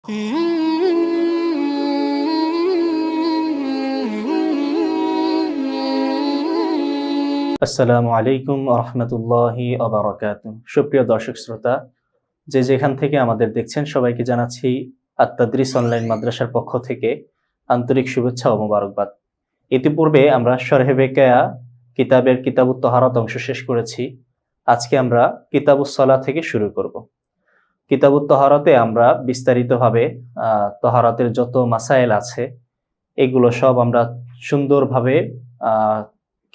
আসসালামু আলাইকুম রহমতুল্লাহি ওবারাকাতুহু। সুপ্রিয় দর্শক শ্রোতা, যে যেখান থেকে আমাদের দেখছেন সবাইকে জানাচ্ছি আত-তাদরিস অনলাইন মাদ্রাসার পক্ষ থেকে আন্তরিক শুভেচ্ছা ও মোবারকবাদ। ইতিপূর্বে আমরা শরহে বেকায়া কিতাবের কিতাবুত তহারাত অংশ শেষ করেছি। আজকে আমরা কিতাবুস সালাহ থেকে শুরু করব। কিতাবুত তহারাতে আমরা বিস্তারিতভাবে তহারাতের যত মাসাইল আছে এগুলো সব আমরা সুন্দরভাবে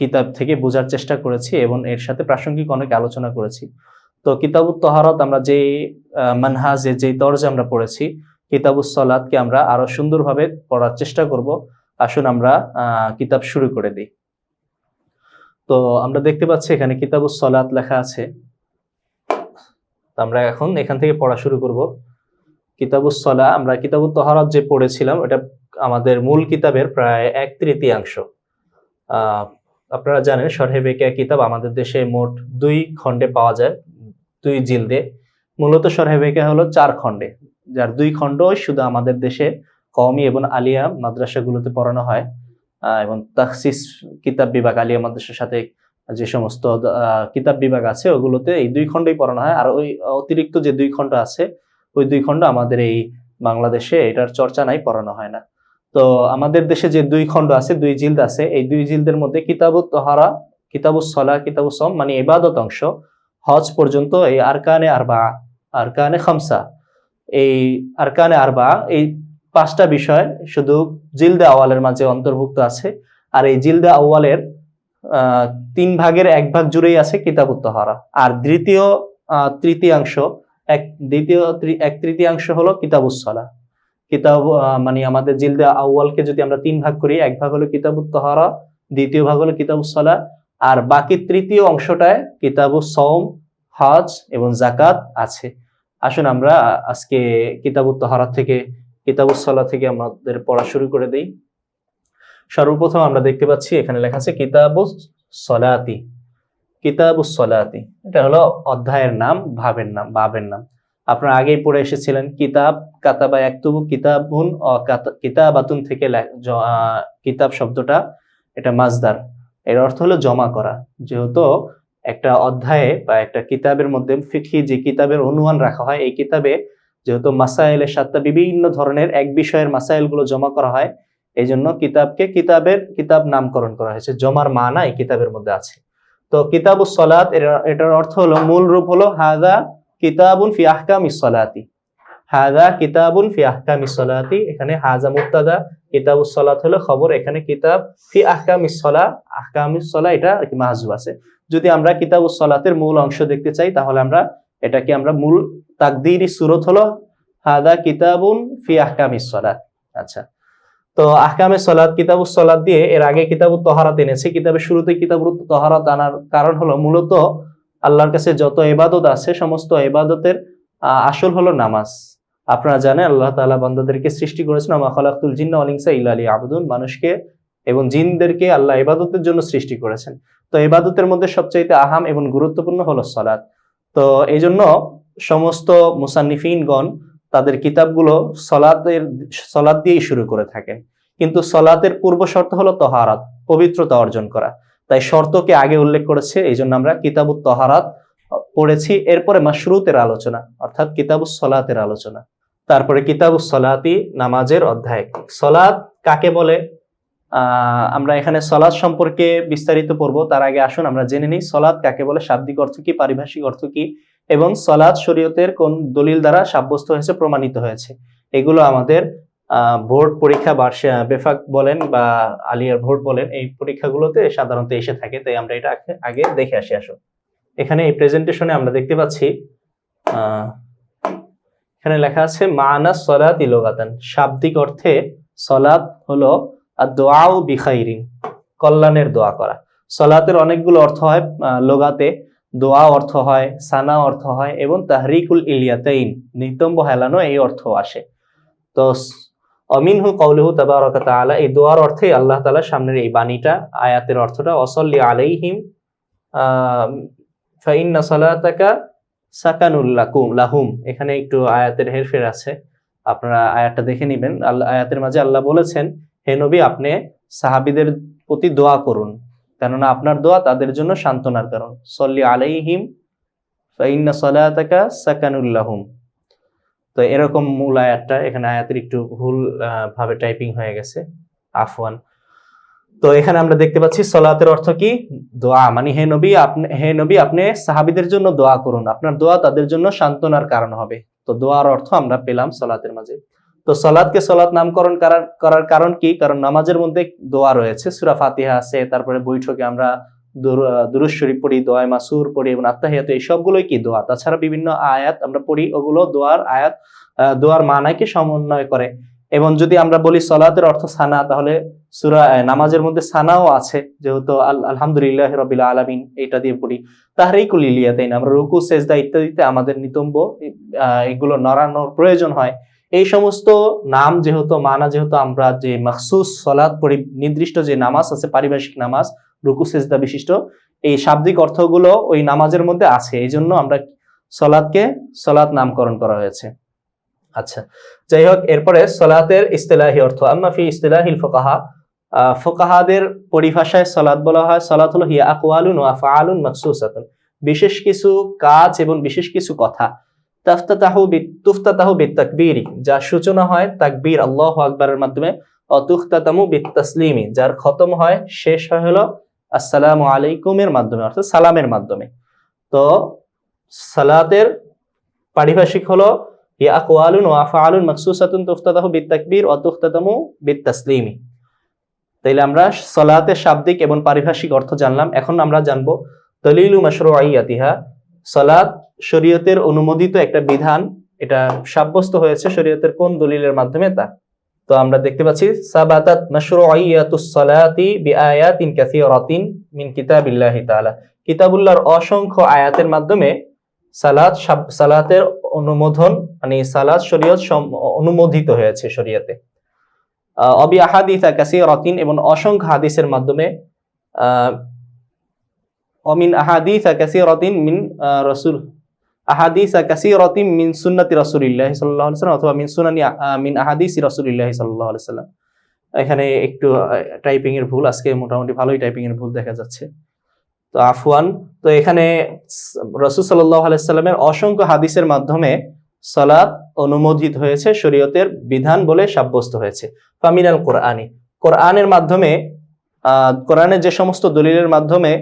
কিতাব থেকে বোঝার চেষ্টা করেছি এবং এর সাথে প্রাসঙ্গিক অনেক আলোচনা করেছি। তো কিতাবুত তহারাত আমরা যে মানহাজে যে তরজে আমরা পড়েছি, কিতাবুস সালাতকে আমরা আরো সুন্দরভাবে পড়ার চেষ্টা করব। আসুন আমরা কিতাব শুরু করে দিই। তো আমরা দেখতে পাচ্ছি এখানে কিতাবুস সালাত লেখা আছে। আমরা এখন এখান থেকে পড়া শুরু করব। কিতাবুস সালাহ, আমরা কিতাবুত তহারাত যে পড়েছিলাম এটা আমাদের মূল কিতাবের প্রায় 1/3 আপনারা জানেন শরহে বেকায়া কিতাব আমাদের দেশে মোট 2 খণ্ডে পাওয়া যায়, 2 জিলদে। মূলত শরহে বেকায়া হলো 4 খণ্ডে, যার 2 খণ্ড শুধু আমাদের দেশে কওমি এবং আলিয়া মাদ্রাসাগুলোতে পড়ানো হয়, এবং তাখসিস কিতাব বিভাগ আলিয়া মাদ্রাসার সাথে যে সমস্ত কিতাব বিভাগ আছে ওগুলোতে এই 2 খণ্ডই পড়ানো হয়। আর ওই অতিরিক্ত যে 2 খণ্ড আছে ওই 2 খণ্ড আমাদের এই বাংলাদেশে এটার চর্চা নাই, পড়ানো হয় না। তো আমাদের দেশে যে 2 খণ্ড আছে, 2 জিলদ আছে, এই 2 জিলদের মধ্যে কিতাবুত তহারা, কিতাবুস সালাহ, কিতাবুস সওম মানে ইবাদত অংশ, হজ পর্যন্ত এই আরকানে আরবা, আরকানে খামসা, এই আরকানে আরবা, এই 5টা বিষয় শুধু জিলদে আওয়ালের মাঝে অন্তর্ভুক্ত আছে। আর এই জিলদে আওয়ালের 3 ভাগের 1 ভাগ জুড়েই আছে কিতাবুত তহারা। আর তৃতীয়াংশ, এক তৃতীয়াংশ হলো কিতাবুস সালাহ। কিতাব মানে আমাদের জিলদে আউয়ালকে যদি আমরা 3 ভাগ করি, 1 ভাগ হলো কিতাবুত তহারা, দ্বিতীয় ভাগ হলো কিতাবুস সালাহ, আর বাকি তৃতীয় অংশটায় কিতাবুস সওম, হজ এবং যাকাত আছে। আসুন আমরা আজকে কিতাবুত তহারা থেকে, কিতাবুস সালাহ থেকে আমাদের পড়া শুরু করে দেই। সর্বপ্রথম আমরা দেখতে পাচ্ছি এখানে লেখা আছে কিতাবুস সালাতি। কিতাবুস সালাতি এটা হলো অধ্যায়ের নাম, বাবের নাম। আপনারা আগেই পড়ে এসেছিলেন কিতাব, কাতাবা ইয়াকতুবু, কিতাবুন ও কিতাবাতুন থেকে কিতাব শব্দটা এটা মাজদার, এর অর্থ হলো জমা করা। যেহেতু একটা অধ্যায়ে বা একটা কিতাবের মধ্যে ফিকহি যে কিতাবের অনুমান রাখা হয়, এই কিতাবে যেহেতু মাসাইলের 7টা বিভিন্ন ধরনের এক বিষয়ের মাসাইলগুলো জমা করা হয়, এই জন্য কিতাবকে কিতাব নামকরণ করা হয়েছে। জমার মানা এই কিতাবের মধ্যে আছে। তো কিতাবুস সালাত এটার অর্থ হলো, মূল রূপ হলো হাযা কিতাবুন ফি আহকামিস সালাতি। হাযা কিতাবুন ফি আহকামিস সালাতি, এখানে হাযা মুবতাদা, কিতাবুস সালাত হলো খবর, এখানে কিতাব ফি আহকামিস সালাহ, আহকামিস সালাহ এটা মাহযুব আছে। যদি আমরা কিতাবুস সালাতের মূল অংশ দেখতে চাই তাহলে আমরা মূল তাকদীরি সূরত হলো হাযা কিতাবুন ফি আহকামিস সালাত। আচ্ছা, তো আহকামে সালাত, কিতাবুস সালাত দিয়ে এর আগে কিতাবুত তহারাত এনেছে। কিতাবের শুরুতে কিতাবুত তহারাত আনার কারণ হলো মূলত আল্লাহর কাছে যত ইবাদত আছে সমস্ত ইবাদতের আসল হলো নামাজ। আপনারা জানেন আল্লাহ তাআলা বান্দাদেরকে সৃষ্টি করেছেন, ওয়া মা খালাকতুল জিন্না ওয়াল ইনসা ইল্লা লিয়াবুদুন, মানুষকে এবং জিনদেরকে আল্লাহ ইবাদতের জন্য সৃষ্টি করেছেন। তো ইবাদতের মধ্যে সবচেয়ে আহাম এবং গুরুত্বপূর্ণ হলো সালাত। তো এই জন্য সমস্ত মুসান্নিফিনগণ তাদের কিতাবগুলো সালাত দিয়েই শুরু করে থাকেন। কিন্তু সালাতের পূর্ব শর্ত হলো তহারাত, পবিত্রতা অর্জন করা। তাই শর্তকে আগে উল্লেখ করেছে, এই জন্য আমরা কিতাবুত তহারাত পড়েছি। এরপরে মাশরুতের আলোচনা, অর্থাৎ কিতাবুস সালাতের আলোচনা। তারপরে কিতাবুস সালাতি, নামাজের অধ্যায়। সালাত কাকে বলে আমরা এখানে সালাত সম্পর্কে বিস্তারিত পড়বো। তার আগে আসুন আমরা জেনে নিই সালাত কাকে বলে, শাব্দিক অর্থ কি, পারিভাষিক অর্থ কি, এবং সালাত শরীয়তের কোন দলিল দ্বারা সাব্যস্ত হয়েছে, প্রমাণিত হয়েছে। এগুলো আমাদের বোর্ড পরীক্ষা, বেফাক বলেন বা আলিয়ার বোর্ড বলেন, এই পরীক্ষাগুলোতে সাধারণত এসে থাকে। তাই আমরা এটা আগে দেখে আসি। আসুন, এখানে এই প্রেজেন্টেশনে আমরা দেখতে পাচ্ছি এখানে লেখা আছে মানা সালাতি লুগাতান, শাব্দিক অর্থে সালাত হলো আদ-দুআউ বিখাইরিন, কল্যাণের দোয়া করা। সালাতের অনেকগুলো অর্থ হয় লুগাতে, দোয়া অর্থ হয়, সানা অর্থ হয়, এবং তাহরিকুল ইলিয়াতাইন, নিতম্ব হেলানো, এই অর্থ আসে। তো অমিনহু কওলুহু তাবারাকা তাআলা, এই দোয়ার অর্থে আল্লাহ তাআলা সামনের এই বাণীটা, আয়াতের অর্থটা ওয়াসাল্লি আলাইহিম ফাইন্না সালাতাকা সাকানুল লাহুম। এখানে একটু আয়াতের হেরফের আছে, আপনারা আয়াতটা দেখে নিবেন। আয়াতের মাঝে আল্লাহ বলেছেন, হে নবী, আপনি সাহাবীদের প্রতি দোয়া করুন, কেননা আপনার দোয়া তাদের জন্য সান্ত্বনার কারণ। সল্লি আলাইহিম ফাইন্না সালাতাকা সাকানুল লাহুম। তো এরকম মূল আয়াতটা, এখানে আয়াতের একটু ভুল ভাবে টাইপিং হয়ে গেছে, আফওয়ান। তো এখানে আমরা দেখতে পাচ্ছি সালাতের অর্থ কি? দোয়া, মানে হে নবী আপনি সাহাবীদের জন্য দোয়া করুন, আপনার দোয়া তাদের জন্য সান্ত্বনার কারণ হবে। তো দোয়ার অর্থ আমরা পেলাম সালাতের মাঝে। তো সালাতকে সালাত নামকরণ করার কারণ কি? কারণ নামাজের মধ্যে দোয়া রয়েছে, সূরা ফাতিহা আছে, তারপরে বৈঠকে আমরা দুরূদ শরীফ পড়ি, দোয়া মাসুর পড়ি এবং আত্তাহিয়াতু, এই সবগুলোই কি দোয়া। তাছাড়া বিভিন্ন আয়াত আমরা পড়ি, ওগুলো দোয়ার আয়াত, দোয়ার মানাকে সমন্বয় করে। এবং যদি আমরা বলি সালাতের অর্থ সানা, তাহলে সূরা নামাজের মধ্যে সানাও আছে, যেহেতু আলহামদুলিল্লাহ রাব্বিল আলামিন এটা দিয়ে পড়ি। তাহরিকুল লিয়াতাইন, আমরা রুকু সেজদা ইত্যাদিতে আমাদের নিতম্ব এগুলো নড়ানোর প্রয়োজন হয়। এই সমস্ত নাম যেহেতু মানা, যেহেতু আমরা যে মাখসুস সালাত পড়ি, নির্দিষ্ট যে নামাজ আছে পারিভাষিক নামাজ রুকু সেজদা বিশিষ্ট, এই শাব্দিক অর্থগুলো ওই নামাজের মধ্যে আছে, এই জন্য আমরা সালাতকে সালাত নামকরণ করা হয়েছে। আচ্ছা, যাই হোক, এরপরে সালাতের ইসতিলাহি অর্থ। আম্মা ফি ইসতিলাহিল ফুকাহা, ফুকাহাদের পরিভাষায় সালাত বলা হয়, সালাত হলো হিয়া আকওয়ালুন ওয়া আফআলুন মাখসুসাতুন, বিশেষ কিছু কাজ এবং বিশেষ কিছু কথা। তুফতাতাহু বিতাকবীরি, যার সূচনা হয় তাকবীর আল্লাহু আকবারের মাধ্যমে। তুখতাতামু বিতাসলিমি, যার খতম হয়, শেষ হয় হলো আসসালামু আলাইকুমের মাধ্যমে, অর্থাৎ সালামের মাধ্যমে। তো সালাতের পারিভাষিক হলো হিয়া আকওয়ালুন ওয়া আফআলুন মাখসুসাতুন তুফতাতাহু বিতাকবীর ওয়া তুখতাতামু বিতাসলিমি। তাইলে আমরা সালাতের শাব্দিক এবং পারিভাষিক অর্থ জানলাম। এখন আমরা জানবো দলিলু মাশরুইয়াতিহা, সালাত শরীয়তের অনুমোদিত একটা বিধান, এটা সাব্যস্ত হয়েছে শরীয়তের কোন দলিলের মাধ্যমে তা। তো আমরা দেখতে পাচ্ছি সাবাতাত মাশরুইয়াতুস সালাতি বিআয়াতিন কাসীরাতিন মিন কিতাবিল্লাহি তাআলা, কিতাবুল্লাহর অসংখ্য আয়াতের মাধ্যমে সালাতের অনুমোদন, মানে সালাত শরীয়ত অনুমোদিত হয়েছে শরীয়তে। অবি আহাদিসা কাসীরাতিন, এবং অসংখ্য হাদিসের মাধ্যমে, অমিন আহাদিসা কাসীরাতিন মিন রাসূল, আহাদিসা কাসীরাতিন মিন সুন্নতি রাসূলিল্লাহ সাল্লাল্লাহু আলাইহি ওয়াসাল্লাম, অথবা মিন সুনানি মিন আহাদিসি রাসূলিল্লাহ সাল্লাল্লাহু আলাইহি ওয়াসাল্লাম। এখানে একটু টাইপিং এর ভুল, আজকে মোটামুটি ভালোই টাইপিং এর ভুল দেখা যাচ্ছে, তো আফওয়ান। তো এখানে রাসূল সাল্লাল্লাহু আলাইহি ওয়াসাল্লামের অসংখ্য হাদিসের মাধ্যমে সালাত অনুমোদিত হয়েছে, শরীয়তের বিধান বলে সাব্যস্ত হয়েছে। ফামিনাল কোরআনি, কোরআনের মাধ্যমে, কোরআনের যে সমস্ত দলিলের মাধ্যমে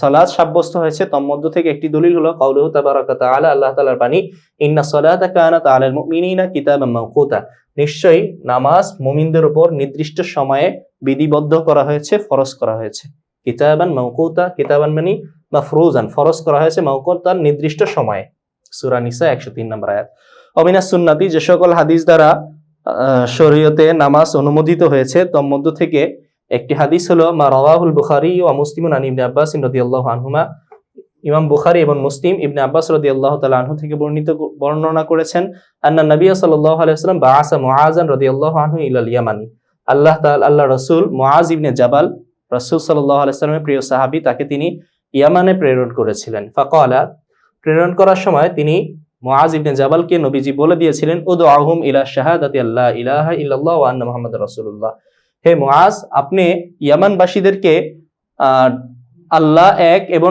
সালাত সাব্যস্ত হয়েছে, তন্মধ্য থেকে একটি দলিল হলো কাউলুহু তাবারাকা তাআলা, আল্লাহ তাআলার বাণী, ইন্না সালাতা কানাত আলাল মুমিনিনা কিতাবাম মাওকুতা, নিশ্চয়ই নামাজ মুমিনদের উপর নির্দিষ্ট সময়ে বিধিবদ্ধ করা হয়েছে, ফরজ করা হয়েছে। কিতাবান মাওকুতা, কিতাবান মানে মাফরুজান, ফরজ করা হয়েছে, মাওকুতান নির্দিষ্ট সময়ে। সূরা নিসা 103 নম্বর আয়াত। অমিনাস সুন্নতি, যে সকল হাদিস দ্বারা শরীয়তে নামাজ অনুমোদিত হয়েছে, তন্মধ্য থেকে একটি হাদিস হলো মা রাওয়াহুল বুখারী ওয়া মুসলিমুন আন ইবনে আব্বাস রাদিয়াল্লাহু আনহুমা, ইমাম বুখারী এবং মুসলিম ইবনে আব্বাস রাদিয়াল্লাহু তাআলা আনহু থেকে বর্ণনা করেছেন, আন্না নবী সাল্লাল্লাহু আলাইহি ওয়াসাল্লাম বাআসা মুআযান রাদিয়াল্লাহু আনহু ইলাল ইয়ামানি, আল্লাহ রাসূল মুআজ ইবনে জাবাল, রাসূল সাল্লাল্লাহু আলাইহি ওয়াসাল্লামের প্রিয় সাহাবী, তাকে তিনি ইয়ামানে প্রেরণ করেছিলেন। ফাকালা, প্রেরণ করার সময় তিনি মুআজ ইবনে জাবালকে নবীজি বলে দিয়েছিলেন, উদউহুম ইলা শাহাদাতি আল্লা ইলাহা ইল্লাল্লাহ ওয়া আন্না মুহাম্মাদুর রাসূলুল্লাহ, হে মুআজ, আপনি ইয়ামানবাসীদেরকে আল্লাহ এক এবং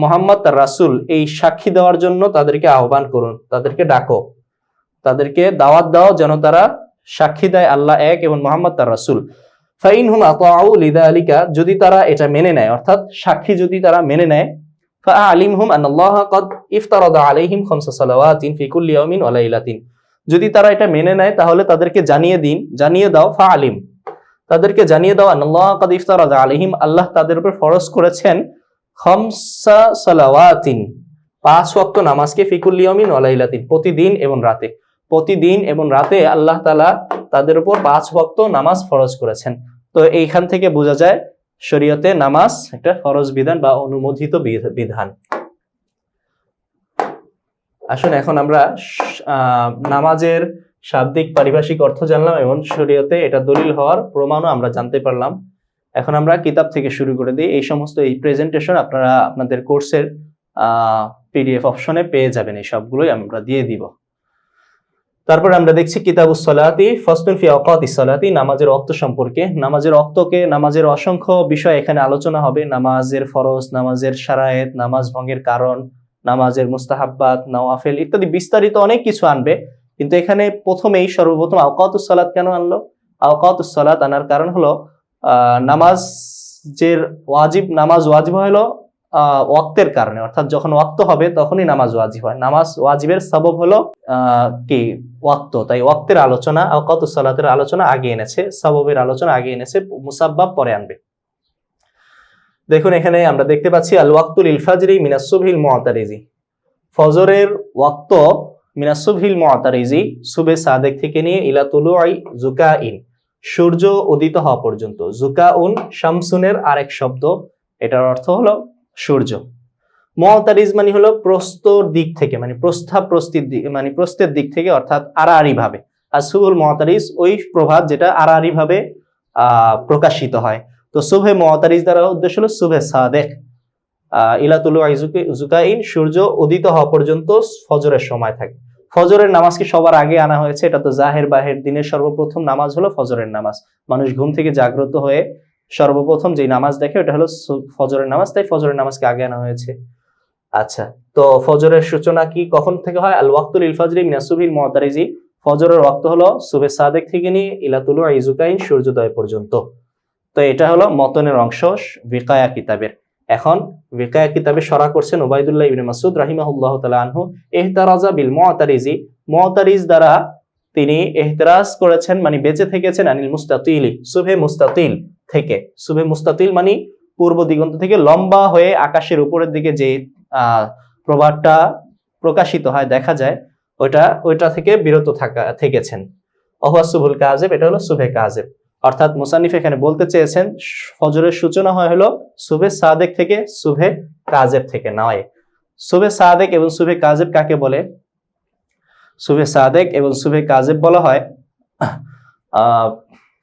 মুহাম্মদ তার রাসূল এই সাক্ষী দেওয়ার জন্য তাদেরকে আহ্বান করুন, তাদেরকে ডাকো, তাদেরকে দাওয়াত দাও যেন তারা সাক্ষী দেয় আল্লাহ এক এবং মুহাম্মদ তার রাসূল। ফাইনহুম আতাউ লিযালিকা, যদি তারা এটা মেনে নেয়, অর্থাৎ সাক্ষী যদি তারা মেনে নেয়, ফাআলিমহুম আনাল্লাহ ক্বাদ ইফতারাদা আলাইহিম খামসা সালাওয়াতিন ফি কুল্লি ইয়াউমিন ওয়া লাইলাতিন, যদি তারা এটা মেনে নেয় তাহলে তাদেরকে জানিয়ে দাও, ফাআলিম, তাদেরকে জানিয়ে দাও, আল্লাহ ক্বাদ ইফতারাদা আলাইহিম, আল্লাহ তাদের উপর ফরজ করেছেন, খামসা সালাওয়াতিন, 5 ওয়াক্ত নামাজকে, ফি কুল্লি ইয়াউমিন ওয়া লাইলাতিন, প্রতিদিন এবং রাতে আল্লাহ তাআলা তাদের উপর 5 ওয়াক্ত নামাজ ফরজ করেছেন। তো এইখান থেকে বোঝা যায় শরীয়তে নামাজ একটা ফরজ বিধান বা অনুমোদিত বিধান। আসুন এখন আমরা নামাজের শাব্দিক পারিভাষিক অর্থ জানলাম এবং শরীয়তে এটা দলিল হওয়ার প্রমাণও আমরা জানতে পারলাম। এখন আমরা কিতাব থেকে শুরু করে দিই। এই সমস্ত এই প্রেজেন্টেশন আপনারা আপনাদের কোর্সের পিডিএফ অপশনে পেয়ে যাবেন, এই সবগুলোই আমরা দিয়ে দিব। তারপর আমরা দেখছি কিতাবুস সালাতি ফাসলুন ফি আওকাতিস সালাতি, নামাজের ওয়াক্ত সম্পর্কে। নামাজের অসংখ্য বিষয় এখানে আলোচনা হবে। নামাজের ফরজ, নামাজের শারায়েত, নামাজ ভঙ্গের কারণ, নামাজের মুস্তাহাব্বাত, নওয়াফিল ইত্যাদি বিস্তারিত অনেক কিছু আনবে। কিন্তু এখানে সর্বপ্রথম আওকাতুস সালাত কেন আনলো? আওকাতুস সালাত আনার কারণ হলো নামাজ ওয়াজিব হলো ওয়াক্তের কারণে, অর্থাৎ যখন ওয়াক্ত হবে তখনই নামাজ ওয়াজিব হয়। নামাজ ওয়াজিবের সবব হলো কি ওয়াক্ত, তাই ওয়াক্তের আলোচনা, আওকাতুস সালাতের আলোচনা আগে এনেছে, সববের আলোচনা আগে এনেছে, মুসাব্বাব পরে আনবে। দেখুন এখানে আমরা দেখতে পাচ্ছি আল ওয়াক্তু লিল ফাজরি মিনাস সুবহিল মুআতারিজি, ফজরের ওয়াক্ত মিনাস সুবহিল মুআতারিজি, সুবহে সাদেক থেকে নিয়ে ইলা তুলুই জুকাইন, সূর্য উদিত হওয়া পর্যন্ত। জুকাউন শামসুনের আরেক শব্দ, এটার অর্থ হলো সূর্য। মুআতারিজ মানে হলো প্রস্তর দিক থেকে, মানে প্রস্থের দিক থেকে, অর্থাৎ আড়াআড়ি ভাবে। আর সুবহুল মুআতারিজ ওই প্রভাত যেটা আড়াআড়ি ভাবে প্রকাশিত হয়। তো সুবহে মুআতারিজ দ্বারা উদ্দেশ্য হলো সুবহে সাদেক, ইলা তুলুই জুকাইন, সূর্য উদিত হওয়া পর্যন্ত ফজরের সময় থাকে। ফজরের নামাজকে সবার আগে আনা হয়েছে, এটা তো জাহের বাহের দিনের সর্বপ্রথম নামাজ হলো ফজরের নামাজ। মানুষ ঘুম থেকে জাগ্রত হয়ে সর্বপ্রথম যে নামাজ দেখে ওটা হলো ফজরের নামাজ, তাই ফজরের নামাজকে আগে আনা হয়েছে। আচ্ছা, তো ফজরের সূচনা কি কখন থেকে হয়? আল ওয়াক্তুল লিল ফাজরি মিনাস সুবহিল মুআতারিজি, ফজরের ওয়াক্ত হলো সুবহে সাদেক থেকে নিয়ে ইলা তুলুই জুকাইন, সূর্যোদয় পর্যন্ত। তো এটা হলো মতনের অংশ ভিকায়া কিতাবের। এখন ভিকায়া কিতাবে শরহ করছেন উবাইদুল্লাহ ইবনে মাসউদ রাহিমাহুল্লাহু তাআলা আনহু, ইহতারাজা বিল মুআতারিজি, মুআতারিজ দ্বারা তিনি ইহতিরাজ করেছেন, মানে বেঁচে থেকেছেন, আনিল মুস্তাতিলি, সুবহে মুস্তাতিল থেকে। সুবহে মুস্তাতিল মানে পূর্ব দিগন্ত থেকে লম্বা হয়ে আকাশের উপরের দিকে যে প্রভাবটা প্রকাশিত হয়, দেখা যায়, ওইটা থেকে বিরত থেকেছেন। অহুয়া সুবহুল কাযিব, এটা হলো সুবহে কাযিব। অর্থাৎ মুসান্নিফ এখানে বলতে চেয়েছেন ফজরের সূচনা হয় হলো সুবহে সাদেক থেকে, সুবহে কাযিব থেকে নয়। সুবহে সাদেক এবং সুবহে কাযিব কাকে বলে? সুবহে সাদেক এবং সুবহে কাযিব বলা হয়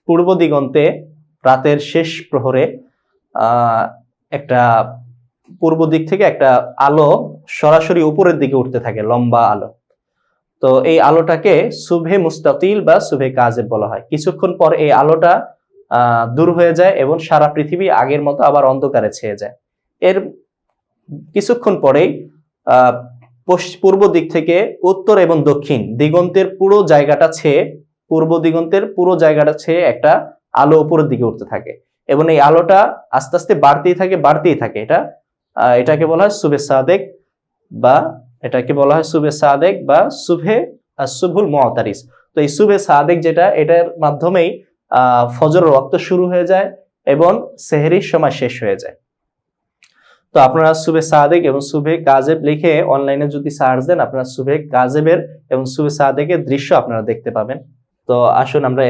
পূর্ব দিগন্তে রাতের শেষ প্রহরে একটা পূর্ব দিক থেকে একটা আলো সরাসরি উপরের দিকে উঠতে থাকে, লম্বা আলো। তো এই আলোটাকে সুবহে মুস্তাতিল বা সুবহে কাযিব বলা হয়। কিছুক্ষণ পর এই আলোটা দূর হয়ে যায় এবং সারা পৃথিবী আগের মতো আবার অন্ধকারে ছেয়ে যায়। এর কিছুক্ষণ পরেই পূর্ব দিক থেকে উত্তর এবং দক্ষিণ দিগন্তের পুরো জায়গাটা ছেয়ে একটা আলো উপরের দিকে উঠতে থাকে এবং এই আলোটা আস্তে আস্তে বাড়তেই থাকে। এটাকে বলা হয় সুবহে সাদেক বা সুবহে সুবহুল মুআতারিজ। তো এই সুবহে সাদেক যেটা, এটার মাধ্যমেই ফজরের ওয়াক্ত শুরু হয়ে যায় এবং সেহরির সময় শেষ হয়ে যায়। তো আপনারা সুবহে সাদেক এবং সুবহে কাযিব লিখে অনলাইনে যদি সার্চ দেন, আপনারা সুবহে কাযিবের এবং সুবহে সাদেকের দৃশ্য আপনারা দেখতে পাবেন। তো আসুন আমরা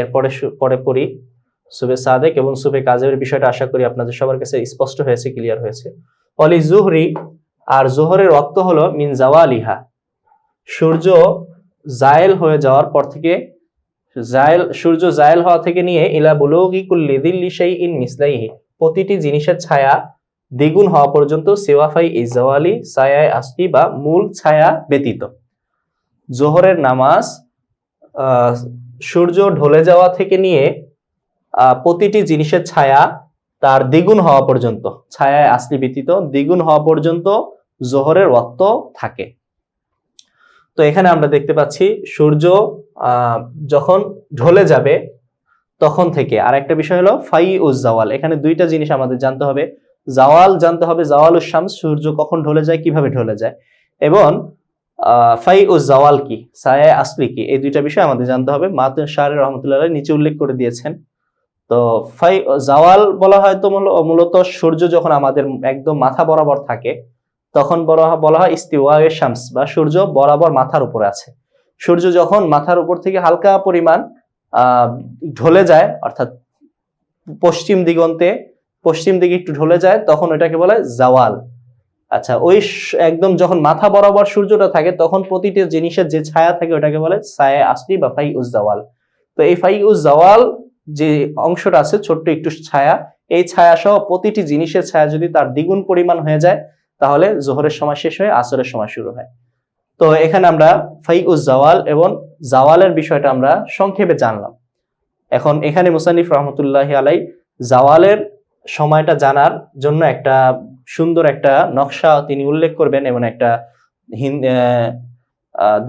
পরে পড়ি সুবহে সাদেক এবং সুবহে কাযিবের বিষয়টা। আশা করি আপনাদের সবার কাছে স্পষ্ট হয়েছে, ক্লিয়ার হয়েছে। অলি জুহরি, আর জোহরের ওয়াক্ত হলো মিন জাওয়ালিহা, সূর্য জায়েল হয়ে যাওয়ার পর থেকে, সূর্য জায়েল হওয়া থেকে নিয়ে ইলা বুলুগি কুল্লি যিল্লি শাইইন মিসলাইহি, প্রতিটি জিনিসের ছায়া দ্বিগুণ হওয়া পর্যন্ত, সিওয়াফাই ইজাওয়ালি, ছায়ায় আসতি বা মূল ছায়া ব্যতীত। জোহরের নামাজ সূর্য ঢলে যাওয়া থেকে নিয়ে প্রতিটি জিনিসের ছায়া তার দ্বিগুণ হওয়া পর্যন্ত, ছায়ায় আসলি ব্যতীত দ্বিগুণ হওয়া পর্যন্ত জোহরের ওয়াক্ত থাকে। তো এখানে আমরা দেখতে পাচ্ছি সূর্য যখন ঢলে যাবে তখন থেকে। আর একটা বিষয় হলো ফাই উজ জাওয়াল, এখানে দুইটা জিনিস আমাদের জানতে হবে। জাওয়ালুশ শামস, সূর্য কখন ঢলে যায়, কিভাবে ঢলে যায়, এবং ফাই উজ জাওয়াল কি, ছায়ায় আসলি কি, এই দুইটা বিষয় আমাদের জানতে হবে। মাতুন শাহরি রাহমাতুল্লাহ আলাইহি নিচে উল্লেখ করে দিয়েছেন। তো জাওয়াল বলা হয় তো মূলত সূর্য যখন আমাদের একদম মাথা বরাবর থাকে তখন বলা হয় ইস্তিওয়ায়ে শামস, বা সূর্য বরাবর মাথার উপরে আছে। সূর্য যখন মাথার উপর থেকে হালকা পরিমাণ ঢলে যায়, অর্থাৎ পশ্চিম দিকে একটু ঢলে যায়, তখন ওটাকে বলে জাওয়াল। আচ্ছা, ওই একদম যখন মাথা বরাবর সূর্যটা থাকে তখন প্রতিটি জিনিসের যে ছায়া থাকে ওটাকে বলে ছায়া আসলি বা ফাই উজ জাওয়াল। তো এই ফাই উজ জাওয়াল যে অংশটা আছে, ছোট্ট একটু ছায়া, এই ছায়া সহ প্রতিটি জিনিসের ছায়া যদি তার দ্বিগুণ পরিমাণ হয়ে যায় তাহলে জোহরের সময় শেষ হয়ে আসরের সময় শুরু হয়। তো তো এখানে আমরা ফাইউজ জাওয়াল এবং জাওয়ালের বিষয়টা আমরা সংক্ষেপে জানলাম। এখন এখানে মুসান্নিফ রহমতুল্লাহি আলাই জাওয়ালের সময়টা জানার জন্য একটা সুন্দর একটা নকশা তিনি উল্লেখ করবেন এবং একটা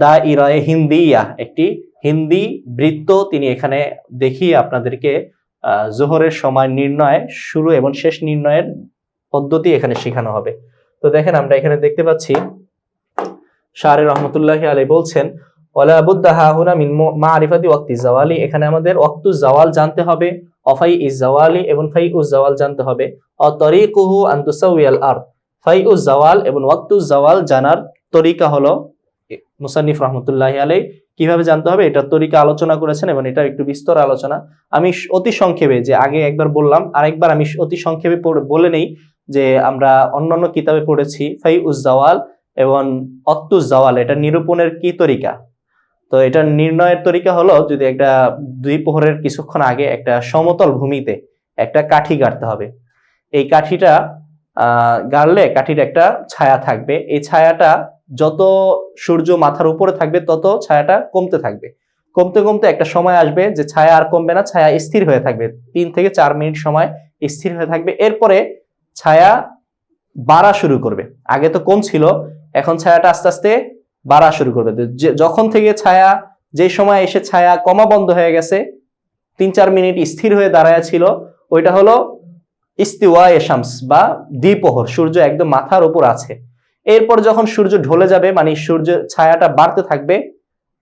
দাইরায়ে হিন্দিয়া, একটি হিন্দি বৃত্ত তিনি এখানে দেখিয়ে আপনাদেরকে জোহরের সময় নির্ণয় শুরু এবং শেষ নির্ণয়ের পদ্ধতি এখানে শেখানো হবে। তো দেখেন আমরা এখানে দেখতে পাচ্ছি শাহরি রহমতুল্লাহি আলাইহি বলছেন ওয়ালা বুদ্দা হাহুনা মিন মারিফাতি ওয়াক্তি জাওয়ালি, এখানে আমাদের ওয়াক্তু জাওয়াল জানতে হবে, অফাই ইজ জাওয়ালি এবং ফাই উজ জাওয়াল জানতে হবে, অ তরিকুহু আন তুসাউইয়াল আরদ। ফাই উজ জাওয়াল এবং ওয়াক্তু জাওয়াল জানার তরিকা হলো মুসান্নিফ রহমতুল্লাহি আলাইহি কিভাবে জানতে হবে এটা তরিকা আলোচনা করেছেন এবং এটা একটু বিস্তর আলোচনা। আমি অতি সংক্ষেপে, যে আগে একবার বললাম আরেকবার আমি অতি সংক্ষেপে বলে নেই যে আমরা অন্যান্য কিতাবে পড়েছি ফাই উজ জাওয়াল এবং ওয়াক্তু জাওয়াল এটা নিরূপণের কি তরিকা। তো এটা নির্ণয়ের তরিকা হলো, যদি একটা দুই প্রহরের কিছুক্ষণ আগে একটা সমতল ভূমিতে একটা কাঠি গাড়তে হবে। এই কাঠিটা গাড়লে কাঠির একটা ছায়া থাকবে, এই ছায়াটা যত সূর্য মাথার উপরে থাকবে তত ছায়াটা কমতে থাকবে, কমতে কমতে একটা সময় আসবে যে ছায়া আর কমবে না, ছায়া স্থির হয়ে থাকবে, 3 থেকে 4 মিনিট সময় স্থির হয়ে থাকবে। এরপরে ছায়া বাড়া শুরু করবে, আগে তো কম ছিল, এখন ছায়াটা আস্তে আস্তে বাড়া শুরু করবে। যখন থেকে ছায়া, যে সময় এসে ছায়া কমা বন্ধ হয়ে গেছে, 3-4 মিনিট স্থির হয়ে দাঁড়ায় ছিল, ওইটা হলো ইস্তিওয়ায়ে শামস বা দ্বিপ্রহর, সূর্য একদম মাথার উপর আছে। এরপর যখন সূর্য ঢলে যাবে, মানে সূর্য ছায়াটা বাড়তে থাকবে,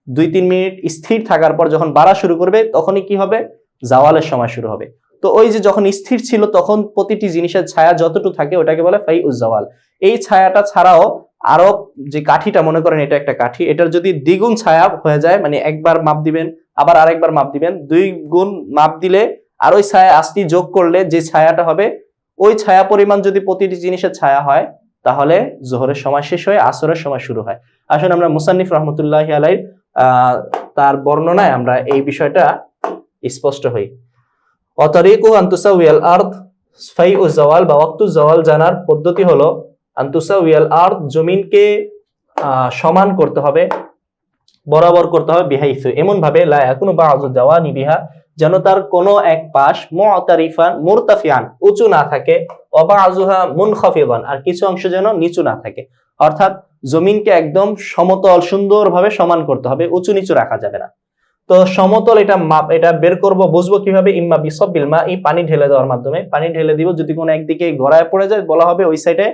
2-3 মিনিট স্থির থাকার পর যখন বাড়া শুরু করবে তখনই কি হবে, জাওয়ালের সময় শুরু হবে। তো ওই যে যখন স্থির ছিল তখন প্রতিটি জিনিসের ছায়া যতটুকু থাকে ওটাকে বলে ফাই উজ জাওয়াল। এই ছায়াটা ছাড়াও আরো যে কাঠিটা, মনে করেন এটা একটা কাঠি, এটার যদি দ্বিগুণ ছায়া হয়ে যায়, মানে একবার মাপ দিবেন আবার আরেকবার মাপ দিবেন, 2 গুণ মাপ দিলে আর ওই ছায়া আসতি যোগ করলে যে ছায়াটা হবে, ওই ছায়া পরিমাণ যদি প্রতিটি জিনিসের ছায়া হয় তাহলে জোহরের সময় শেষ হয়ে আসরের সময় শুরু হয়। আসুন আমরা মুসান্নিফ রহমতুল্লাহি আলাইহি তার বর্ণনায় আমরা এই বিষয়টা স্পষ্ট হই। ওয়া তারিকু আন তুসাউইয়াল আরদ, ফাইউজ জাওয়াল বা ওয়াক্তু জাওয়াল জানার পদ্ধতি হলো আন তুসাউইয়াল আরদ, জমিনকে সমান করতে হবে, বরাবর করতে হবে, বিহাইসু এমন ভাবে লা ইয়াকুনু বা'যু জাওয়ানি বিহা, যেন তার কোনো এক পাশ মু'তারিফান মুরতাফিআন উঁচু না থাকে, ওয়া বা'যুহা মুনখাফিদান আর কিছু অংশ যেন নিচু না থাকে। অর্থাৎ জমিনকে একদম সমতল সুন্দরভাবে সমান করতে হবে, উঁচু নিচু রাখা যাবে না। তো সমতল এটা মাপ, এটা বের করব বুঝবো কিভাবে, ইম্মা বিসাবিল মা, এই পানি ঢেলে দেওয়ার মাধ্যমে। পানি ঢেলে দিব, যদি কোনো একদিকে গড়ায় পড়ে যায় বলা হবে ওই সাইডে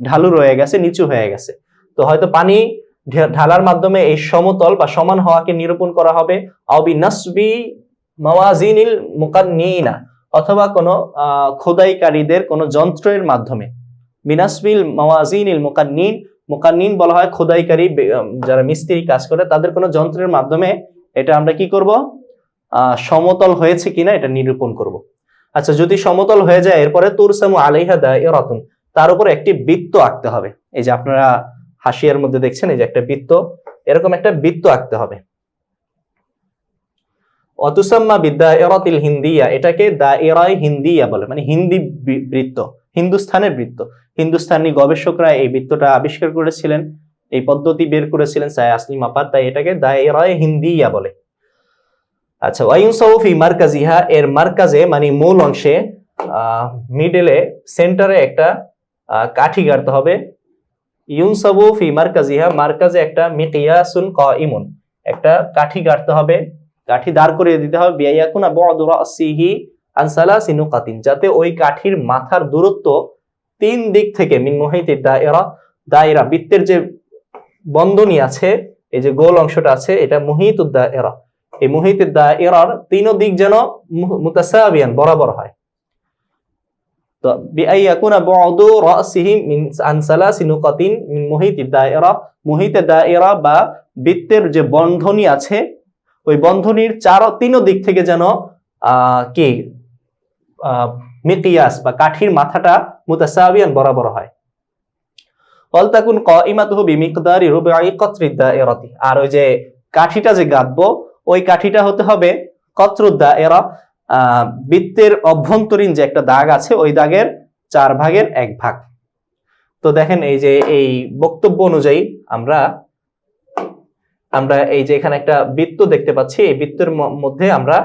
ঢালু রয়ে গেছে, নিচু হয়ে গেছে। তো হয়তো পানি ঢালার মাধ্যমে এই সমতল বা সমান হওয়াকে নিরূপণ করা হবে। আও বিনাসবি মাওয়াজিনিল মুকান্নিনা, অথবা কোনো খোদাইকারীদের কোনো যন্ত্রের মাধ্যমে। বিনাসবিল মাওয়াজিনিল মুকান্নিন, মুকান্নিন বলা হয় খোদাইকারী, যারা মিস্ত্রি কাজ করে তাদের কোনো যন্ত্রের মাধ্যমে এটা আমরা কি করব, সমতল হয়েছে কিনা এটা নিরূপণ করব। আচ্ছা, যদি সমতল হয়ে যায় এরপরে তুরসামু আলাইহা দায়রাতুন, তার উপর একটি বৃত্ত আঁকতে হবে। এই যে আপনারা হাসিয়ার মধ্যে দেখছেন, এই যে একটা বৃত্ত, এরকম একটা বৃত্ত আঁকতে হবে। অতুসাম্মা বিদায়রাতিল হিন্দিয়া, এটাকে দায়রায়ে হিন্দিয়া বলে, মানে হিন্দি বৃত্ত, হিন্দুস্তানের বৃত্ত। হিন্দুস্তানি গবেষকরা এই বৃত্তটা আবিষ্কার করেছিলেন, এই পদ্ধতি বের করেছিলেন সাই আসলি মাপার, তাই এটাকে দায়রায়ে হিন্দিয়া বলে। আচ্ছা, ওয়ায়ুনসাউ ফি মারকাজিহা, এর মারকাজে মানে মূল অংশে, মিডলে সেন্টারে একটা কাঠি গাড়তে হবে। ইউনসাবু ফি মারকাজিহা, মারকাজে একটা মিকিয়াসুন কাইমুন, একটা কাঠি গাড়তে হবে, কাঠি দাঁড় করিয়ে দিতে হবে। বিয়ায়াকুনা বু'দু রাসিহি আন সালাসি নুকাতিন, যাতে ওই কাঠির মাথার দূরত্ব 3 দিক থেকে, মিন মুহিতিদ দায়রা, দায়রা বৃত্তের যে বন্ধনী আছে, এই যে গোল অংশটা আছে, এটা মুহিতুদ দায়রা, এই মুহিতুদ দায়রার 3 দিক যেন মুতাসাবিয়ান বরাবর হয়। তো বিআইয়াকুনা বু'দু রাসিহি মিন আন সালাসি নুকাতিন মিন মুহিতিদ দায়রা, মুহিতে দায়রা বা বৃত্তের যে বন্ধনী আছে, ওই বন্ধনীর 3 দিক থেকে যেন কি মিকিয়াস বা কাঠির মাথাটা মুতাসাবিয়ান বরাবর হয়। ওয়ালতাকুন কাইমাতুহু বিমিকদারি রুবঈ কতরিদ দায়রাতি, আর ওই যে কাঠিটা যে গাঁথবো ওই কাঠিটা হতে হবে কতরুদ দায়রা, বৃত্তের অভ্যন্তরীণ যে একটা দাগ আছে ওই দাগের 4 ভাগের 1 ভাগ। তো দেখেন এই যে এই বক্তব্য অনুযায়ী আমরা আমরা এই যে এখানে একটা বৃত্ত দেখতে পাচ্ছি, এই বৃত্তের মধ্যে আমরা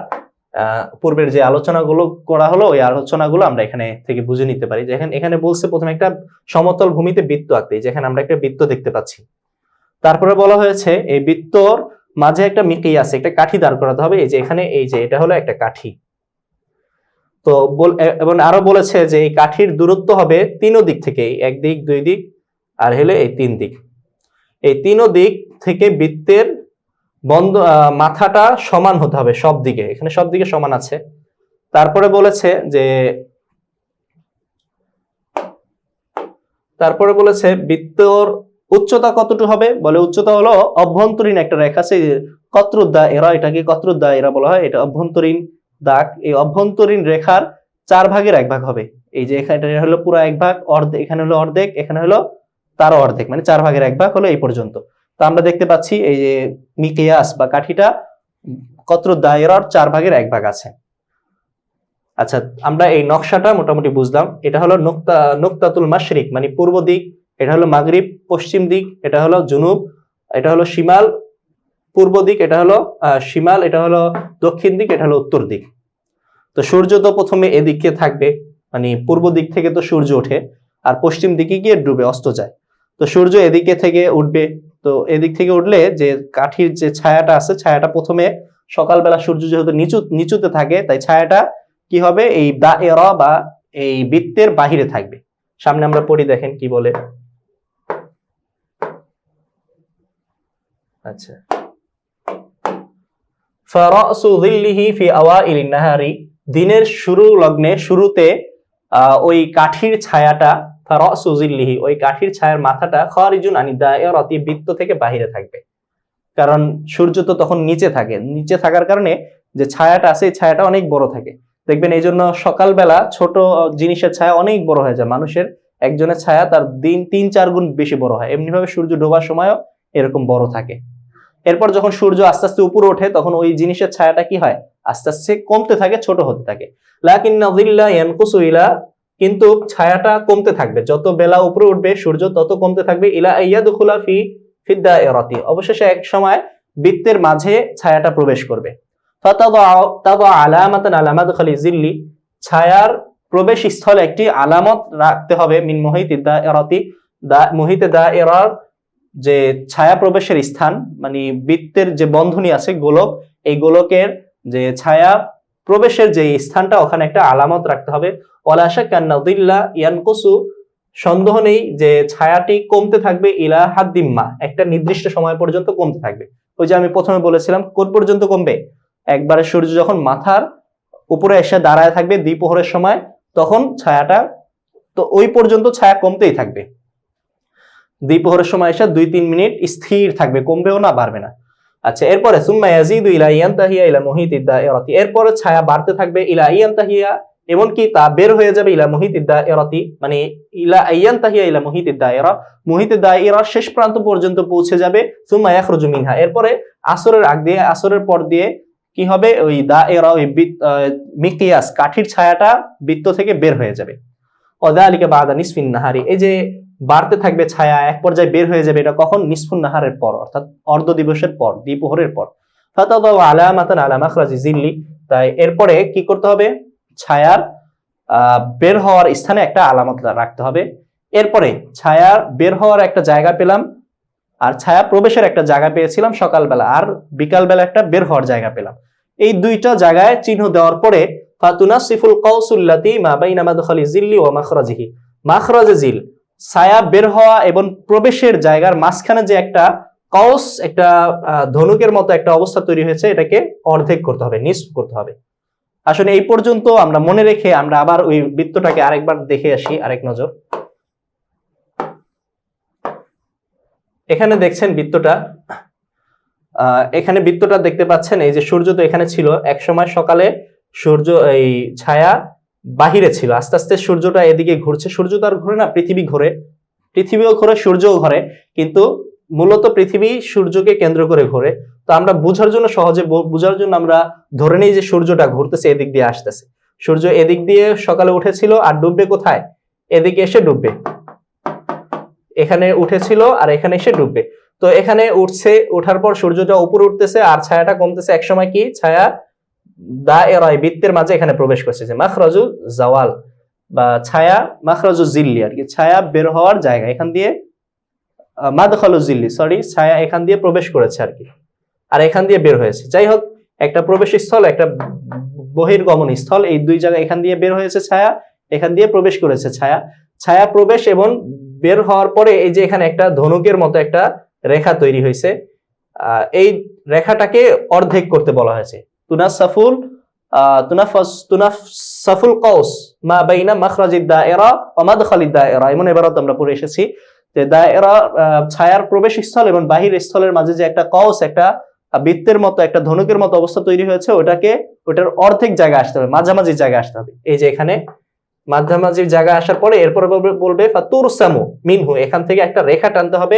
পূর্বের যে আলোচনাগুলো করা হলো ওই আলোচনাগুলো আমরা এখানে থেকে বুঝে নিতে পারি। যেখানে এখানে বলছে প্রথমে একটা সমতল ভূমিতে বৃত্ত আঁকতে, যেখানে আমরা একটা বৃত্ত দেখতে পাচ্ছি। তারপরে বলা হয়েছে এই বৃত্তর মাঝে একটা মিকিয়াস, একটা কাঠি দাঁড় করাতে হবে। এই যে এখানে এই যে এটা হলো একটা কাঠি। তো এবং আরো বলেছে যে এই কাঠির দূরত্ব হবে তিনও দিক থেকে, এক দিক, দুই দিক, আর হলো এই তিন দিক। এই তিনও দিক থেকে বৃত্তের মাথাটা সমান হতে হবে সব দিকে, এখানে সব দিকে সমান আছে। তারপরে বলেছে বৃত্তর উচ্চতা কতটুকু হবে, বলে উচ্চতা হলো অভ্যন্তরীণ একটা রেখা আছে কতরুদ্দা এরা, এটাকে কতরুদ্দা এরা বলা হয়, এটা অভ্যন্তরীণ দাগ। এই অভ্যন্তরীণ রেখার 4 ভাগের 1 ভাগ হবে। এই যে এখানে হলো পুরো 1 ভাগ, অর্ধেক, এখানে হলো অর্ধেক, এখানে হলো তারও অর্ধেক, মানে 4 ভাগের 1 ভাগ হলো এই পর্যন্ত। তো আমরা দেখতে পাচ্ছি এই যে মিকিয়াস বা কাঠিটা কতরুদ্দা এরার 4 ভাগের 1 ভাগ আছে। আচ্ছা, আমরা এই নকশাটা মোটামুটি বুঝলাম। এটা হলো নুকতাতুল মাশরিক মানে পূর্ব দিক, এটা হলো মাগরিব পশ্চিম দিক, এটা হলো জুনুব, এটা হলো শিমাল পূর্ব দিক, এটা হলো শিমাল, এটা হলো দক্ষিণ দিক, এটা হলো উত্তর দিক। তো সূর্য তো প্রথমে এদিকে থাকবে, মানে পূর্ব দিক থেকে তো সূর্য ওঠে, আর পশ্চিম দিকে গিয়ে ডুবে অস্ত যায়। তো সূর্য এদিকে থেকে উঠবে, তো এদিক থেকে উঠলে যে কাঠির যে ছায়াটা আছে, ছায়াটা প্রথমে সকালবেলা সূর্য যেহেতু নিচুতে থাকে, তাই ছায়াটা কি হবে, এই দায়রা বা এই বৃত্তের বাহিরে থাকবে। সামনে আমরা পড়ি, দেখেন কি বলে। আচ্ছা, ফারাসু যিল্লিহি ফি আওয়াইলিন নাহারি, দিনের শুরু লগ্নে শুরুতে ওই কাঠির ছায়াটা, ফারাসু যিল্লিহি ওই কাঠির ছায়ার মাথাটা খারিজুন আনি দায়রাতি বৃত্ত থেকে বাহিরে থাকবে। কারণ সূর্য তো তখন নিচে থাকে, নিচে থাকার কারণে যে ছায়াটা আছে এই ছায়াটা অনেক বড় থাকে। দেখবেন এই জন্য সকালবেলা ছোট জিনিসের ছায়া অনেক বড় হয়ে যায়, মানুষের একজনের ছায়া তার দিন 3-4 গুণ বেশি বড় হয়। এমনি ভাবে সূর্য ডোবার সময়ও এরকম বড় থাকে। এরপর যখন সূর্য আস্তে আস্তে উপরে ওঠে, তখন ওই জিনিসের ছায়াটা কি হয়, আস্তে আস্তে কমতে থাকে, ছোট হতে থাকে। লাকিন্না যিল্লা ইয়ানকুসু ইলা, কিন্তু ছায়াটা কমতে থাকবে, যত বেলা উপরে উঠবে সূর্য তত কমতে থাকবে। ইলা ইয়াদখুলা ফি দায়রাতি, অবশেষে এক সময় বৃত্তের মাঝে ছায়াটা প্রবেশ করবে। ফাতাদা আলামাতান আলা মাদখালি যিল্লি, ছায়ার প্রবেশ স্থলে একটি আলামত রাখতে হবে। মিন মুহিতি দায়রাতি, মুহিতে দায়রার যে ছায়া প্রবেশের স্থান, মানে বৃত্তের যে বন্ধনী আছে গোলক, এই গোলকের যে ছায়া প্রবেশের যে স্থানটা, ওখানে একটা আলামত রাখতে হবে। ওয়ালা শাক্কা আন্না যিল্লা ইয়ানকুসু, সন্দেহ নেই যে ছায়াটি কমতে থাকবে ইলা হাদ্দিম্মা, একটা নির্দিষ্ট সময় পর্যন্ত কমতে থাকবে। ওই যে আমি প্রথমে বলেছিলাম কোন পর্যন্ত কমবে, একবারে সূর্য যখন মাথার উপরে এসে দাঁড়ায় থাকবে দ্বিপ্রহরের সময়, তখন ছায়াটা, তো ওই পর্যন্ত ছায়া কমতেই থাকবে। দ্বিপ্রহরের সময় এসে 2-3 মিনিট স্থির থাকবে, কমবেও না বাড়বে না। আচ্ছা, এরপরে সুম্মা ইয়াজিদু ইলা ইয়ানতাহিয়া ইলা মুহিতিদ দায়রাতি, এরপরে ছায়া বাড়তে থাকবে ইলা ইয়ানতাহিয়া, এমনকি তা বের হয়ে যাবে ইলা মুহিতিদ দায়রাতি, মানে ইলা ইয়ানতাহিয়া ইলা মুহিতিদ দায়রা, মুহিতিদ দায়রার শেষ প্রান্ত পর্যন্ত পৌঁছে যাবে। সুম্মা ইয়াখরুজু মিনহা, এরপরে আসরের আগ দিয়ে, আসরের পর দিয়ে কি হবে, ওই দায়রা, ওই মিকিয়াস কাঠির ছায়াটা বৃত্ত থেকে বের হয়ে যাবে। ওয়াযালিকা বাদা নিসফিন নাহারি, এই যে বাড়তে থাকবে ছায়া, এক পর্যায়ে বের হয়ে যাবে, এটা কখন, নিসফুন নাহারের পর, অর্থাৎ অর্ধ দিবসের পর, দ্বিপ্রহরের পর। ফাতাদাউ আলামাতান আলা মাখরাজি যিল্লি, তাই এরপরে কি করতে হবে, ছায়ার বের হওয়ার স্থানে একটা আলামত রাখতে হবে। এরপরে ছায়া বের হওয়ার একটা জায়গা পেলাম, আর ছায়া প্রবেশের একটা জায়গা পেয়েছিলাম সকালবেলা, আর বিকালবেলা একটা বের হওয়ার জায়গা পেলাম। এই দুইটা জায়গায় চিহ্ন দেওয়ার পরে ফাতুনাসিফুল কাউসুল্লাতি মা বাইনা মাদখালি যিল্লি ওয়া মাখরাজিহি, মাখরাজে যিল, ছায়া বের হওয়া এবং প্রবেশের জায়গার মাঝখানে যে একটা কৌস, একটা ধনুকের মতো একটা অবস্থা তৈরি হয়েছে, এটাকে অর্ধেক করতে হবে, নিসফ করতে হবে। আসলে এই পর্যন্ত আমরা মনে রেখে আমরা আবার ওই বৃত্তটাকে আরেকবার দেখে আসি, আরেক নজর। এখানে দেখছেন বৃত্তটা, এখানে বৃত্তটা দেখতে পাচ্ছেন। এই যে সূর্য তো এখানে ছিল, এক সময় সকালে সূর্য, এই ছায়া বাহিরে ছিল, আস্তে আস্তে সূর্যটা এদিকে ঘুরছে। সূর্য তো আর ঘুরে না, পৃথিবী ঘোরে, পৃথিবীও ঘোরে, সূর্যও ঘোরে, কিন্তু মূলত পৃথিবী সূর্যকে কেন্দ্র করে ঘোরে। তো আমরা বুঝার জন্য, সহজে বুঝার জন্য আমরা ধরে নিই যে সূর্যটা ঘুরতেছে, এদিক দিয়ে আসতেছে। সূর্য এদিক দিয়ে সকালে উঠেছিল, আর ডুববে কোথায়, এদিকে এসে ডুববে, এখানে উঠেছিল আর এখানে এসে ডুববে। তো এখানে উঠছে, ওঠার পর সূর্যটা উপরে উঠতেছে আর ছায়াটা কমতেছে, একসময় কি ছায়া দায়রায় বৃত্তের মাঝে এখানে প্রবেশ করছে, যে মাখরাজু জাওয়াল বা ছায়া, মাখরাজু জিল্লি আর কি, ছায়া বের হওয়ার জায়গা, এখান দিয়ে মাদখালু জিল্লি, সরি, ছায়া এখান দিয়ে প্রবেশ করেছে আর কি, আর এখান দিয়ে বের হয়েছে। যাই হোক, একটা প্রবেশ স্থল, একটা বহির্গমন স্থল, এই দুই জায়গা, এখান দিয়ে বের হয়েছে ছায়া, এখান দিয়ে প্রবেশ করেছে ছায়া। ছায়া প্রবেশ এবং বের হওয়ার পরে এই যে এখানে একটা ধনুকের মতো একটা রেখা তৈরি হয়েছে, এই রেখাটাকে অর্ধেক করতে বলা হয়েছে। তুনাফসাফুল কওস মা বাইনা মাখরাজিদ দায়রা ওয়া মাদখালিদ দায়রা, এমন এবারত আমরা পড়ে এসেছি যে দায়রা ছায়ার প্রবেশ স্থল এবং বাহির স্থলের মাঝে যে একটা কওস, একটা বৃত্তের মতো, একটা ধনুকের মতো অবস্থা তৈরি হয়েছে, ওটার অর্ধেক জায়গা আসতে হবে, মাঝামাঝি জায়গা আসতে হবে। এই যে এখানে মাঝামাঝি জায়গা আসার পরে এরপরে বলবে ফাতুরসামু মিনহু, এখান থেকে একটা রেখা টানতে হবে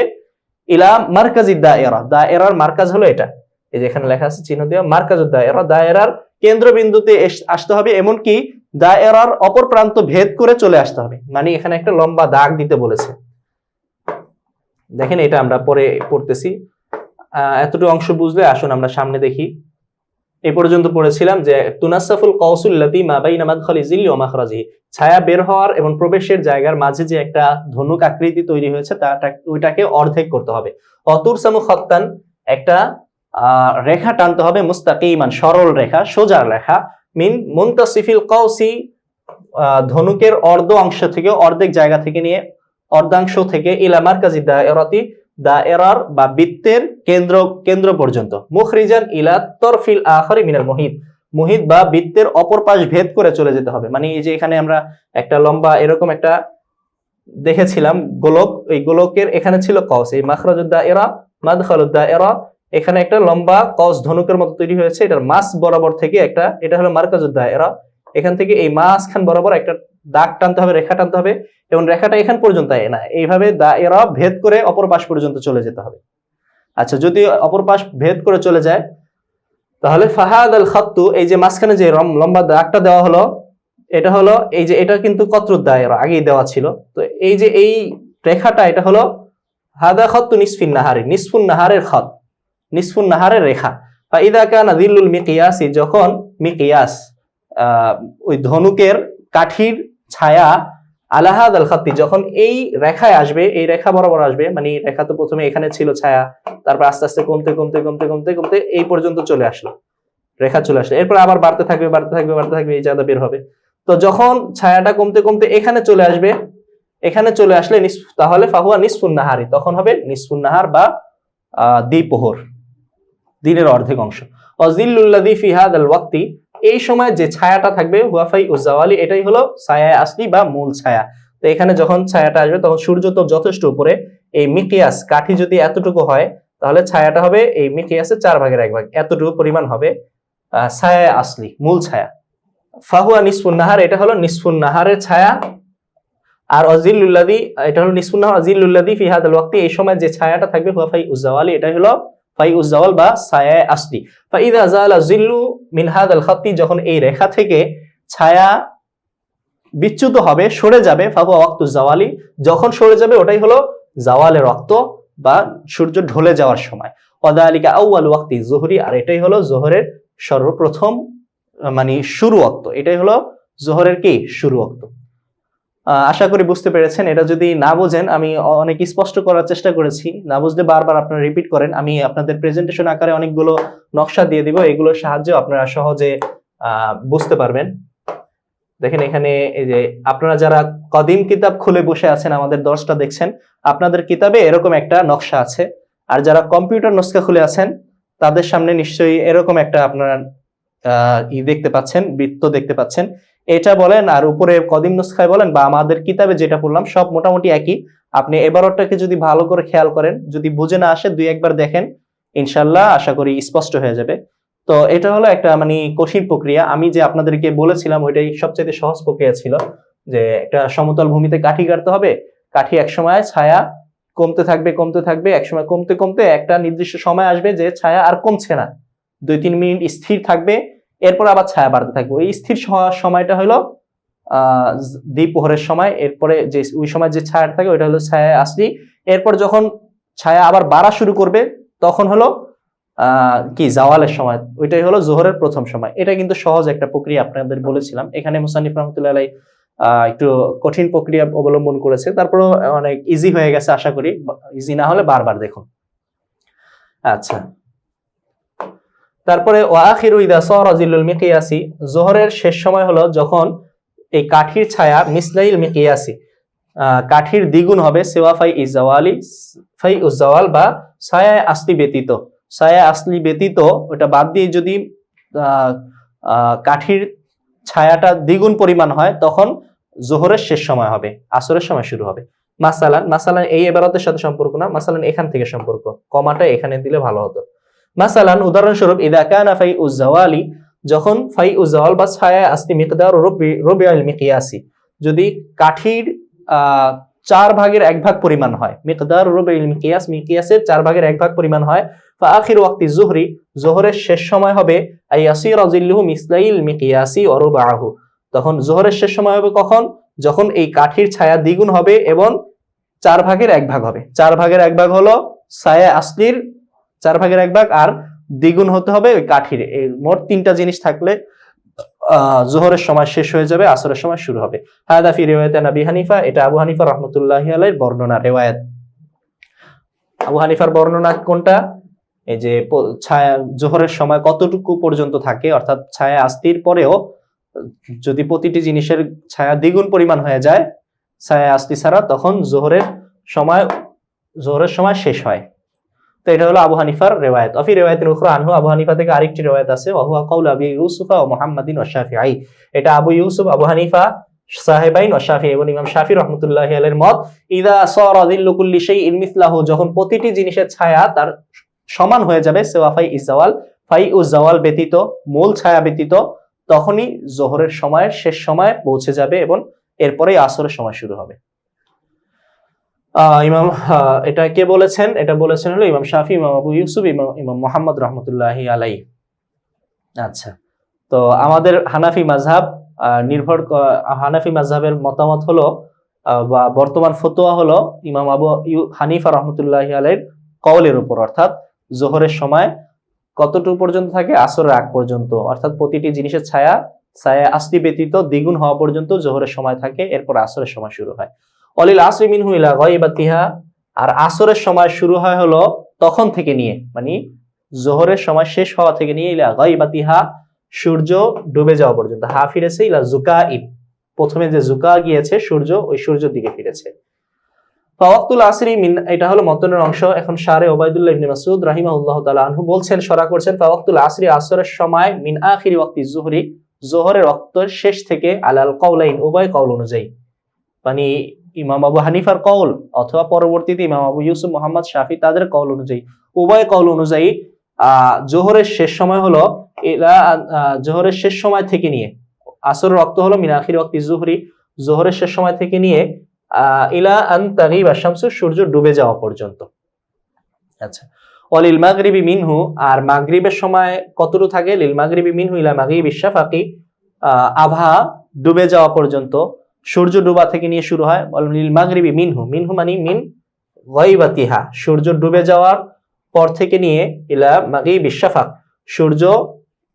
ইলা মারকাজিদ দায়রা, দায়রার মার্কাজ হলো এটা, এই যে এখানে লেখা আছে চিহ্ন দেওয়া, মারকাজুদ দায়রা, দায়রার কেন্দ্রবিন্দুতে আসতে হবে, এমনকি দায়রার অপর প্রান্ত ভেদ করে চলে আসতে হবে, মানে এখানে একটা লম্বা দাগ দিতে বলেছে। দেখেন এটা আমরা পরে পড়তেছি, এতটুকু অংশ বুঝলে আসুন আমরা সামনে দেখি। এই পর্যন্ত পড়েছিলাম যে তুনাসাফুল কওসুল্লাতি মা বাইনা মাদখালি জিল্লি ওয়া মাখরাজিহি, ছায়া বের হওয়ার এবং প্রবেশের জায়গার মাঝে যে একটা ধনুক আকৃতি তৈরি হয়েছে ওইটাকে অর্ধেক করতে হবে। অতুরসামু খাত্তান, একটা রেখা টানতে হবে, মুস্তাকিমান, সরল রেখা, সোজা রেখা, মিন মুনতাসিফিল কওসি, ধনুকের অর্ধ অংশ থেকে, অর্ধেক জায়গা থেকে নিয়ে, অর্ধাংশ থেকে, ইলা মারকাজি দায়রাতি, দায়রার বা বৃত্তের কেন্দ্র পর্যন্ত, মুখরিজান ইলা তরফিল আখারি মিনাল মুহিত, মুহিত বা বৃত্তের অপর পাশ ভেদ করে চলে যেতে হবে। মানে এই যে এখানে আমরা একটা লম্বা এরকম একটা দেখেছিলাম গোলক, এই গোলকের এখানে ছিল কওস, এই মাখরাজুদ দায়রা মাদখালুদ দায়রা, এখানে একটা লম্বা কওস ধনুকের মতো তৈরি হয়েছে, এটার মাঝ বরাবর থেকে একটা, এটা হলো মারকাজুদ দায়রা, এখান থেকে এই মাঝখান বরাবর একটা দাগ টানতে হবে, রেখা টানতে হবে, এবং রেখাটা এখান পর্যন্ত না, এইভাবে দায়রা ভেদ করে অপর পাশ পর্যন্ত চলে যেতে হবে। আচ্ছা, যদি অপর পাশ ভেদ করে চলে যায় তাহলে ফাহাদ আল খাত্তু, এই যে মাঝখানে যে লম্বা দাগটা দেওয়া হলো, এটা হলো, এই যে এটা কিন্তু কতরুদ দায়রা আগেই দেওয়া ছিল, তো এই যে এই রেখাটা, এটা হলো হাদা খাত্তু নিসফিন নাহারি, নিসফুন নাহারের খাত, নিসফুন নাহারের রেখা। ফাইদা কানা দিল্লুল মিকিয়াসি, যখন মিকিয়াস ওই ধনুকের কাঠির ছায়া আলাহাদ আল খাত্তি, যখন এই রেখায় আসবে, এই রেখা বরাবর আসবে, মানে রেখা তো প্রথমে এখানে ছিল ছায়া, তারপর আস্তে আস্তে কমতে কমতে কমতে কমতে কমতে এই পর্যন্ত চলে আসলো, রেখা চলে আসলো, এরপর আবার বাড়তে থাকবে বাড়তে থাকবে বাড়তে থাকবে, এই জায়গা বের হবে। তো যখন ছায়াটা কমতে কমতে এখানে চলে আসবে, এখানে চলে আসলে তাহলে ফাহুয়া নিসফুন নাহারি, তখন হবে নিসফুন নাহার বা দ্বিপ্রহর, দিনের অর্ধেক অংশ। ওয়াজিল্লুল্লাযী ফি হাদাল ওয়াক্তি, এই সময় যে ছায়াটা থাকবে, হুয়াফাই উজ্জাওয়ালি, এটাই হলো ছায়া আসলি বা মূল ছায়া। তো এখানে যখন ছায়াটা আসবে তখন সূর্য তো যথেষ্ট উপরে, এই মিকিয়াস কাঠি যদি এতটুকু হয় তাহলে ছায়াটা হবে এই মিকিয়াসের 4/1 এতটুকু পরিমাণ হবে ছায়া আসলি, মূল ছায়া। ফাহুয়া নিসফুন নাহার, এটা হলো নিসফুন নাহারের ছায়া। আর অজিল্লুল্লাযী, এটা হলো নিসফুন নাহার, অজিল্লুল্লাযী ফি হাদাল ওয়াক্তি, এই সময় যে ছায়াটা থাকবে, হুয়াফাই উজ্জাওয়ালি, এটাই হলো ফাই উজ্জাওয়াল বা ছায়া আসলি। ফাইদা জালা জিল্লু মিন হাদাল খাত্তি, যখন এই রেখা থেকে ছায়া বিচ্যুত হবে, সরে যাবে, ফাহুয়া ওয়াক্তু জাওয়ালি, যখন সরে যাবে ওটাই হলো জাওয়ালের ওয়াক্ত বা সূর্য ঢলে যাওয়ার সময়। ওয়াদালিকা আউয়াল ওয়াক্তি যুহরি, আর এটাই হলো যোহরের সর্বপ্রথম মানে শুরু ওয়াক্ত, এটাই হলো যোহরের কি শুরু ওয়াক্ত। আশা করি বুঝতে পেরেছেন। এটা যদি না বোঝেন, আমি অনেক স্পষ্ট করার চেষ্টা করেছি, না বুঝলে বারবার আপনারা রিপিট করেন, আমি আপনাদের প্রেজেন্টেশন আকারে অনেকগুলো নকশা দিয়ে দিব, এগুলোর সাহায্যে আপনারা সহজে বুঝতে পারবেন। দেখেন এখানে এই যে আপনারা যারা কদিম কিতাব খুলে বসে আছেন, আমাদের দর্শটা দেখছেন, আপনাদের কিতাবে এরকম একটা নকশা আছে, আর যারা কম্পিউটার নকশা খুলে আছেন তাদের সামনে নিশ্চয়ই এরকম একটা আপনারা দেখতে পাচ্ছেন, বৃত্ত দেখতে পাচ্ছেন। এটা বলেন আর উপরে কদিম নুসখায় বলেন বা আমাদের কিতাবে যেটা পড়লাম, সব মোটামুটি একই। আপনি এবারটাকে যদি ভালো করে খেয়াল করেন, যদি বুঝে না আসে 2-1 বার দেখেন, ইনশাল্লাহ আশা করি স্পষ্ট হয়ে যাবে। তো এটা হলো একটা মানে কঠিন প্রক্রিয়া, আমি যে আপনাদেরকে বলেছিলাম ওইটাই সবচেয়ে সহজ প্রক্রিয়া ছিল, যে একটা সমতল ভূমিতে কাঠি কাটতে হবে, কাঠি একসময় ছায়া কমতে থাকবে কমতে থাকবে, একসময় কমতে কমতে একটা নির্দিষ্ট সময় আসবে যে ছায়া আর কমছে না, 2-3 মিনিট স্থির থাকবে, এরপর আবার ছায়া বাড়তে থাকবে। ওই স্থির সময়টা হলো দ্বিপ্রহরের সময়, এরপরে যে ওই সময় যে ছায়া থাকে ওইটা হলো ছায়া আসলি। এরপর যখন ছায়া আবার বাড়া শুরু করবে, তখন হলো কি জাওয়ালের সময়, ওইটাই হলো জোহরের প্রথম সময়। এটা কিন্তু সহজ একটা প্রক্রিয়া আপনাদের বলেছিলাম। এখানে মুসান্নিফ রহমতুল্লাহ আলাইহি একটু কঠিন প্রক্রিয়া অবলম্বন করেছে, তারপরেও অনেক ইজি হয়ে গেছে আশা করি। ইজি না হলে বারবার দেখুন। আচ্ছা, তারপরে ওয়াখিরু ইদা সারা জিল্লুল মিকিয়াসি, জোহরের শেষ সময় হলো যখন এই কাঠির ছায়া মিসলাইল মিকিয়াসি, কাঠির দ্বিগুণ হবে, সেওয়া ফাই ইজাওয়ালি, ফাই উজাওয়াল বা ছায়া আসলি ব্যতীত। ছায়া আসলি ব্যতীত ওটা বাদ দিয়ে যদি কাঠির ছায়াটা দ্বিগুণ পরিমাণ হয়, তখন জোহরের শেষ সময় হবে, আসরের সময় শুরু হবে। মাসালান, মাসালান এই ইবারতের সাথে সম্পর্ক না, মাসালান এখান থেকে সম্পর্ক, কমাটা এখানে দিলে ভালো হতো। মাসালান উদাহরণস্বরূপ, ইদা কানা ফাই উজাওয়ালি, যখন ফাই উজাওয়াল বা ছায়া আসলি মিকদার রুবিউল মিকিয়াসি, যদি কাঠির 4/1 পরিমাণ হয়, মিকদার রুবিউল মিকিয়াস, মিকিয়াসের 4/1 পরিমাণ হয়, ফাআখির ওয়াক্তি যুহরি, যোহরের শেষ সময় হবে, আইয়াসির জিল্লুহু মিসলাইল মিকিয়াসি ওয়া রুবাহু, তখন যোহরের শেষ সময় হবে কখন? যখন এই কাঠির ছায়া দ্বিগুণ হবে এবং 4/1 হবে। 4/1 হলো ছায়া আসলির 4/1 আর দ্বিগুণ হতে হবে ওই কাঠির। এই মোট 3টা জিনিস থাকলে জোহরের সময় শেষ হয়ে যাবে, আসরের সময় শুরু হবে। হাদা ফি রিওয়ায়াত আবি হানিফা, এটা আবু হানিফা রাহমাতুল্লাহি আলাইহির বর্ণনা, রিওয়ায়াত। আবু হানিফার বর্ণনা কোনটা? এই যে ছায়া জোহরের সময় কতটুকু পর্যন্ত থাকে, অর্থাৎ ছায়া আসতির পরেও যদি প্রতিটি জিনিসের ছায়া দ্বিগুণ পরিমাণ হয়ে যায় ছায়া আসতি ছাড়া, তখন জোহরের সময় শেষ হয়। তো এটা হলো আবু হানিফার রিওয়ায়াত। অফি রিওয়ায়াতিন উখরা আনহু, আবু হানিফা থেকে আরেকটি রিওয়ায়াত আছে, ওয়া হুয়া কাউল আবি ইউসুফা ওয়া মুহাম্মাদিন ওয়া শাফিঈ, এটা আবু ইউসুফ, আবু হানিফা, সাহেবাইন ওয়া শাফিঈ এবং ইমাম শাফি রাহমাতুল্লাহি আলাইহির মত। ইদা সারা যিল্লু কুল্লি শাইইন মিসলাহু, যখন প্রতিটি জিনিসের ছায়া তার সমান হয়ে যাবে, সেওয়া ফাই ইজাওয়াল, ফাই উজাওয়াল ব্যতীত, মূল ছায়া ব্যতীত, তখনই জোহরের সময়ের শেষ সময় পৌঁছে যাবে এবং এরপরেই আসরের সময় শুরু হবে। ইমাম এটা কে বলেছেন? এটা বলেছেন হলো ইমাম শাফি, ইমাম আবু ইউসুফ, ইমাম মুহাম্মদ রাহমাতুল্লাহি আলাইহি। আচ্ছা, তো আমাদের হানাফি মাযহাব হানাফি মাযহাবের মতামত হলো বা বর্তমান ফতোয়া হলো ইমাম আবু হানিফা রাহমাতুল্লাহি আলাইহির কওলের উপর, অর্থাৎ জোহরের সময় কতটুকু পর্যন্ত থাকে? আসরের আগ পর্যন্ত, অর্থাৎ প্রতিটি জিনিসের ছায়া আসলি ব্যতীত দ্বিগুণ হওয়া পর্যন্ত জোহরের সময় থাকে, এরপর আসরের সময় শুরু হয়। অলিল আসরি মিনহু ইলা গায়বাতিহা, আর আসরের সময় শুরু হয় হলো তখন থেকে নিয়ে, মানে জোহরের সময় শেষ হওয়া থেকে নিয়ে, ইলা গায়বাতিহা, সূর্য ডুবে যাওয়া পর্যন্ত। হা ফিরেছে ইলা জুকাইব, প্রথমে যে জুকা গিয়েছে সূর্য, ওই সূর্যের দিকে ফিরেছে। ফাওয়াক্তুল আসরি মিন, এটা হলো মতনের অংশ। এখন শারে ওবাইদুল্লাহ ইবনে মাসউদ রাহিমাহুল্লাহ তাআলা আনহু বলছেন, শরা করছেন, ফাওয়াক্তুল আসরি, আসরের সময়, মিন আখিরি ওয়াক্তি যুহরি, যোহরের ওয়াক্তের শেষ থেকে, আলাল কাউলাইন, উভয় কওল অনুযায়ী, মানে ইমাম আবু হানিফার কওল অথবা পরবর্তীতে ইমাম আবু ইউসুফ, মুহাম্মদ শাফি, তাদের কওল অনুযায়ী, উভয় কওল অনুযায়ী জোহরের শেষ সময় হলো জোহরের শেষ সময় থেকে নিয়ে, আসরের ওয়াক্ত হলো মিন আখিরি ওয়াক্তি যুহরি, জোহরের শেষ সময় থেকে নিয়ে ইলা আন তাগিবা শামসু, সূর্য ডুবে যাওয়া পর্যন্ত। আচ্ছা, ওয়ালিল মাগরিবি মিনহু, আর মাগরিবের সময় কতটুকু থাকে? লিল মাগরিবি মিনহু ইলা মাগরিবি শাফাকি, আভা ডুবে যাওয়া পর্যন্ত, সূর্য ডুবা থেকে নিয়ে শুরু হয়। লিল মাগরিবি মিনহু, মিনহু মানে মিন গায়বাতিহা, সূর্য ডুবে যাওয়ার পর থেকে নিয়ে, ইলা মাগরিবি শাফাক, সূর্য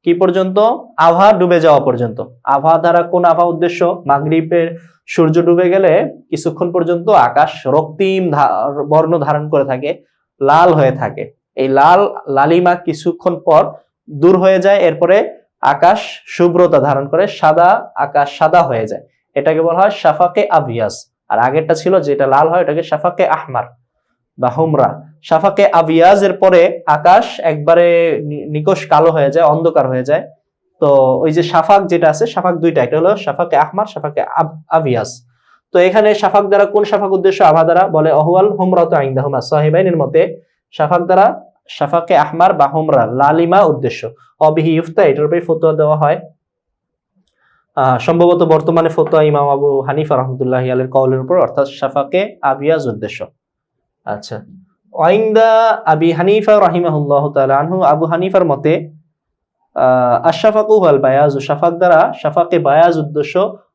কি পর্যন্ত? আভা ডুবে যাওয়া পর্যন্ত। আভা দ্বারা কোন আভা উদ্দেশ্য? মাগরিবের সূর্য ডুবে গেলে কিছুক্ষণ পর্যন্ত আকাশ রক্তিম বর্ণ ধারণ করে থাকে, লাল হয়ে থাকে। এই লালিমা কিছুক্ষণ পর দূর হয়ে যায়, এরপরে আকাশ শুভ্রতা ধারণ করে, সাদা আকাশ সাদা হয়ে যায়, এটাকে বলা হয় শাফাকে আবিয়াজ। আর আগেরটা ছিল যেটা লাল হয়, এটাকে শাফাকে আহমার বা হুমরা। শাফাকে আবিয়াজের পরে আকাশ একবারে নিকশ কালো হয়ে যায়, অন্ধকার হয়ে যায়। তো ওই যে শাফাক যেটা আছে, শাফাক দুইটা, একটা হলো শাফাকে আহমার, শাফাকে আবিয়াজ। তো এখানে শাফাক দ্বারা কোন শাফাক উদ্দেশ্য? আভা দ্বারা। বলে অহওয়াল হুমরাতু ইনদাহুমা, সাহিবাইনের মতে শাফাক দ্বারা শাফাকে আহমার বা হুমরা, লালিমা উদ্দেশ্য। অবিহি ইফতা, এটার উপরে ফতোয়া দেওয়া হয়। সম্ভবত বর্তমানে ফতোয়া ইমাম আবু হানিফা রাহমাতুল্লাহি আলাইহির কওলের উপর, অর্থাৎ শাফাকে আবিয়াজ উদ্দেশ্য। আচ্ছা, ওয়াইন্দা আবি হানিফা রাহিমাহুল্লাহ তাআলা আনহু, আবু হানিফার মতে আশফাকু ওয়াল বায়াজ, শাফাক দ্বারা শাফাকে বায়াজ উদ্দেশ্য,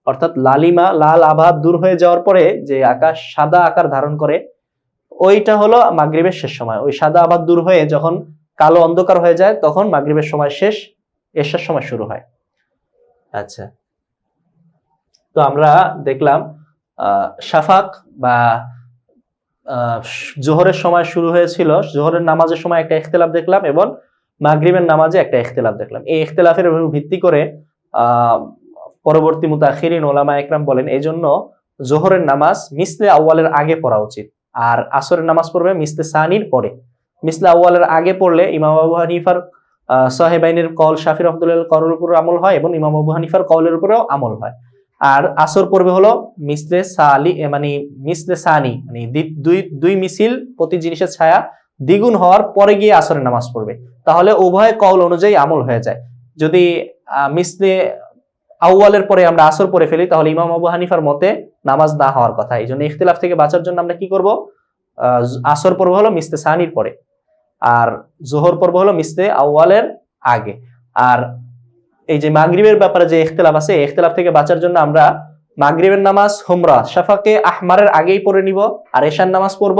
অর্থাৎ লালিমা, লাল আভা দূর হয়ে যাওয়ার পরে যে আকাশ সাদা আকার ধারণ করে, ওইটা হলো মাগরিবের শেষ সময়। ওই সাদা আবার দূর হয়ে যখন কালো অন্ধকার হয়ে যায় তখন মাগরিবের সময় শেষ, এশার সময় শুরু হয়। আচ্ছা, তো আমরা দেখলাম শাফাক বা জোহরের সময় শুরু হয়েছিল, জোহরের নামাজের সময় একটা ইখতিলাফ দেখলাম এবং মাগরিবের নামাজে একটা ইখতিলাফ দেখলাম। এই ইখতিলাফের উপর ভিত্তি করে পরবর্তী মুতাখিরিন ওলামা একরাম বলেন এই জন্য জোহরের নামাজ মিসলে আউয়ালের আগে পড়া উচিত, আর আসরের নামাজ পড়বে মিসলে সানির পরে। মিসলে আউয়ালের আগে পড়লে ইমাম আবু হানিফার সাহেবাইনের কল, শাফি রহমাতুল্লাহ কওলের উপর আমল হয় এবং ইমাম আবু হানিফার কওলের উপরেও আমল হয়। আর আসর পড়বে হলো মিসলে সালি, মানে মিসলে সানি, মানে দুই মিছিল প্রতি জিনিসের ছায়া দ্বিগুণ হওয়ার পরে গিয়ে আসরের নামাজ পড়বে। তাহলে উভয় কওল অনুযায়ী আমল হয়ে যায়। যদি মিসলে আউয়ালের পরে আমরা আসর পড়ে ফেলি তাহলে ইমাম আবু হানিফার মতে নামাজ না হওয়ার কথা। এই জন্য ইখতিলাফ থেকে বাঁচার জন্য আমরা কি করব, আসর পড়ব হলো মিসলে সানির পরে, আর জোহর পড়ব হলো মিসলে আউয়ালের আগে। আর এই যে মাগরিবের ব্যাপারে যে ইখতিলাফ আছে, এই ইখতিলাফ থেকে বাঁচার জন্য আমরা মাগরিবের নামাজ হুমরা শাফাকে আহমারের আগেই পড়ে নিব, আর এশার নামাজ পড়ব